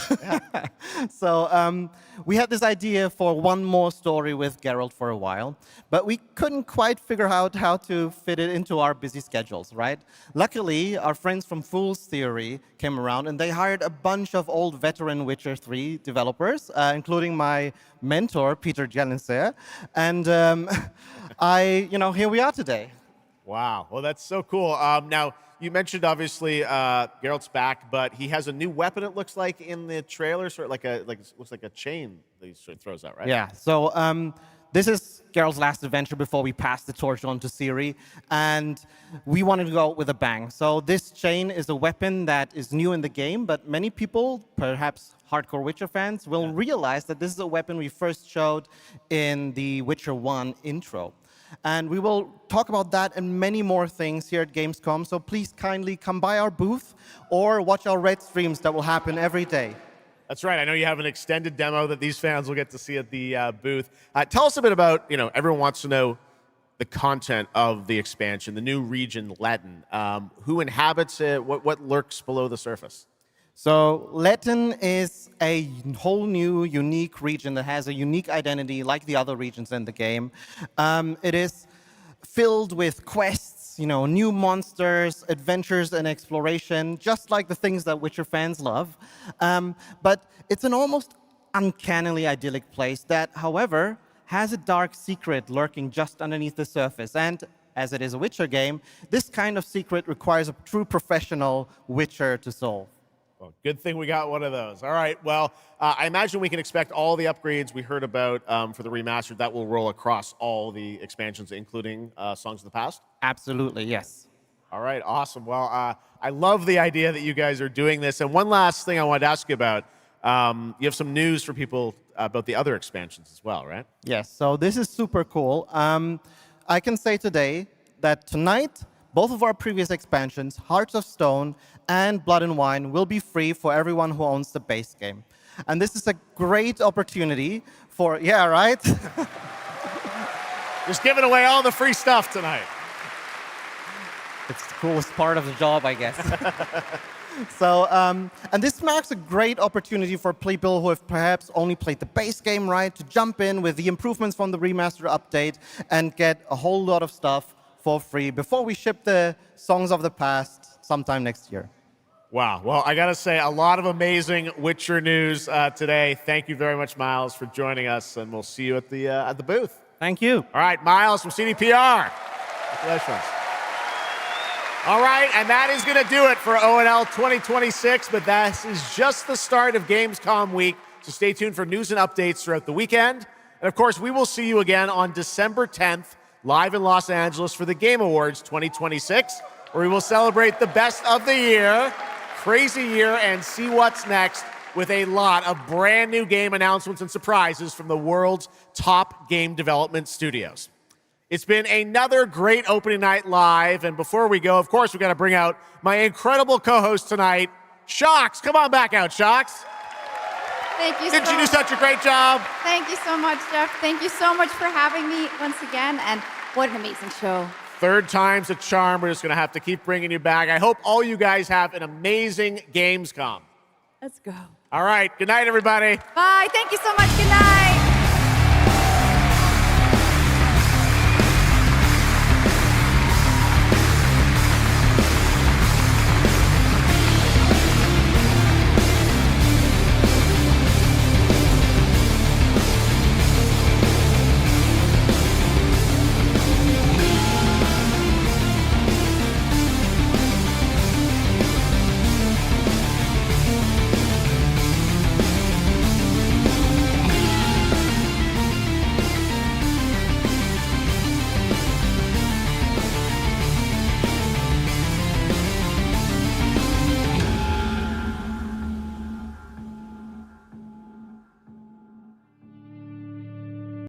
So we had this idea for one more story with Geralt for a while, but we couldn't quite figure out how to fit it into our busy schedules, right? Luckily, our friends from Fool's Theory came around, and they hired a bunch of old veteran Witcher 3 developers, including my mentor, Peter Janisser. And here we are today. Wow. Well, that's so cool. Now, you mentioned, obviously, Geralt's back, but he has a new weapon, it looks like, in the trailer, sort of looks like a chain that he sort of throws out, right? Yeah, so this is Geralt's last adventure before we pass the torch on to Ciri, and we wanted to go out with a bang. So this chain is a weapon that is new in the game, but many people, perhaps hardcore Witcher fans, will realize that this is a weapon we first showed in the Witcher 1 intro. And we will talk about that and many more things here at Gamescom, so please kindly come by our booth or watch our Red streams that will happen every day. That's right. I know you have an extended demo that these fans will get to see at the booth. Tell us a bit about, everyone wants to know the content of the expansion, the new region, Latin. Who inhabits it? What lurks below the surface? So Latin is a whole new, unique region that has a unique identity like the other regions in the game. It is filled with quests, new monsters, adventures, and exploration, just like the things that Witcher fans love. But it's an almost uncannily idyllic place that, however, has a dark secret lurking just underneath the surface. And as it is a Witcher game, this kind of secret requires a true professional Witcher to solve. Well, good thing we got one of those. All right, well, I imagine we can expect all the upgrades we heard about for the remastered. That will roll across all the expansions, including Songs of the Past? Absolutely, yes. All right, awesome. Well, I love the idea that you guys are doing this. And one last thing I wanted to ask you about. You have some news for people about the other expansions as well, right? Yes, so this is super cool. I can say today that tonight, both of our previous expansions, Hearts of Stone and Blood and Wine, will be free for everyone who owns the base game. And this is a great opportunity for, yeah, right? Just giving away all the free stuff tonight. It's the coolest part of the job, I guess. So, and this marks a great opportunity for people who have perhaps only played the base game, right, to jump in with the improvements from the remaster update and get a whole lot of stuff for free before we ship the Songs of the Past sometime next year. Wow. Well, I got to say, a lot of amazing Witcher news today. Thank you very much, Miles, for joining us, and we'll see you at the booth. Thank you. All right, Miles from CDPR. Congratulations. All right, and that is going to do it for ONL 2026, but this is just the start of Gamescom week, so stay tuned for news and updates throughout the weekend. And of course, we will see you again on December 10th, live in Los Angeles for the Game Awards 2026, where we will celebrate the best of the year, crazy year, and see what's next with a lot of brand new game announcements and surprises from the world's top game development studios. It's been another great opening night live, and before we go, of course, we've got to bring out my incredible co-host tonight, sjokz. Come on back out, sjokz. Thank you. Didn't you do such a great job? Thank you so much, Geoff. Thank you so much for having me once again, and what an amazing show. Third time's a charm. We're just going to have to keep bringing you back. I hope all you guys have an amazing Gamescom. Let's go. All right. Good night, everybody. Bye. Thank you so much. Good night.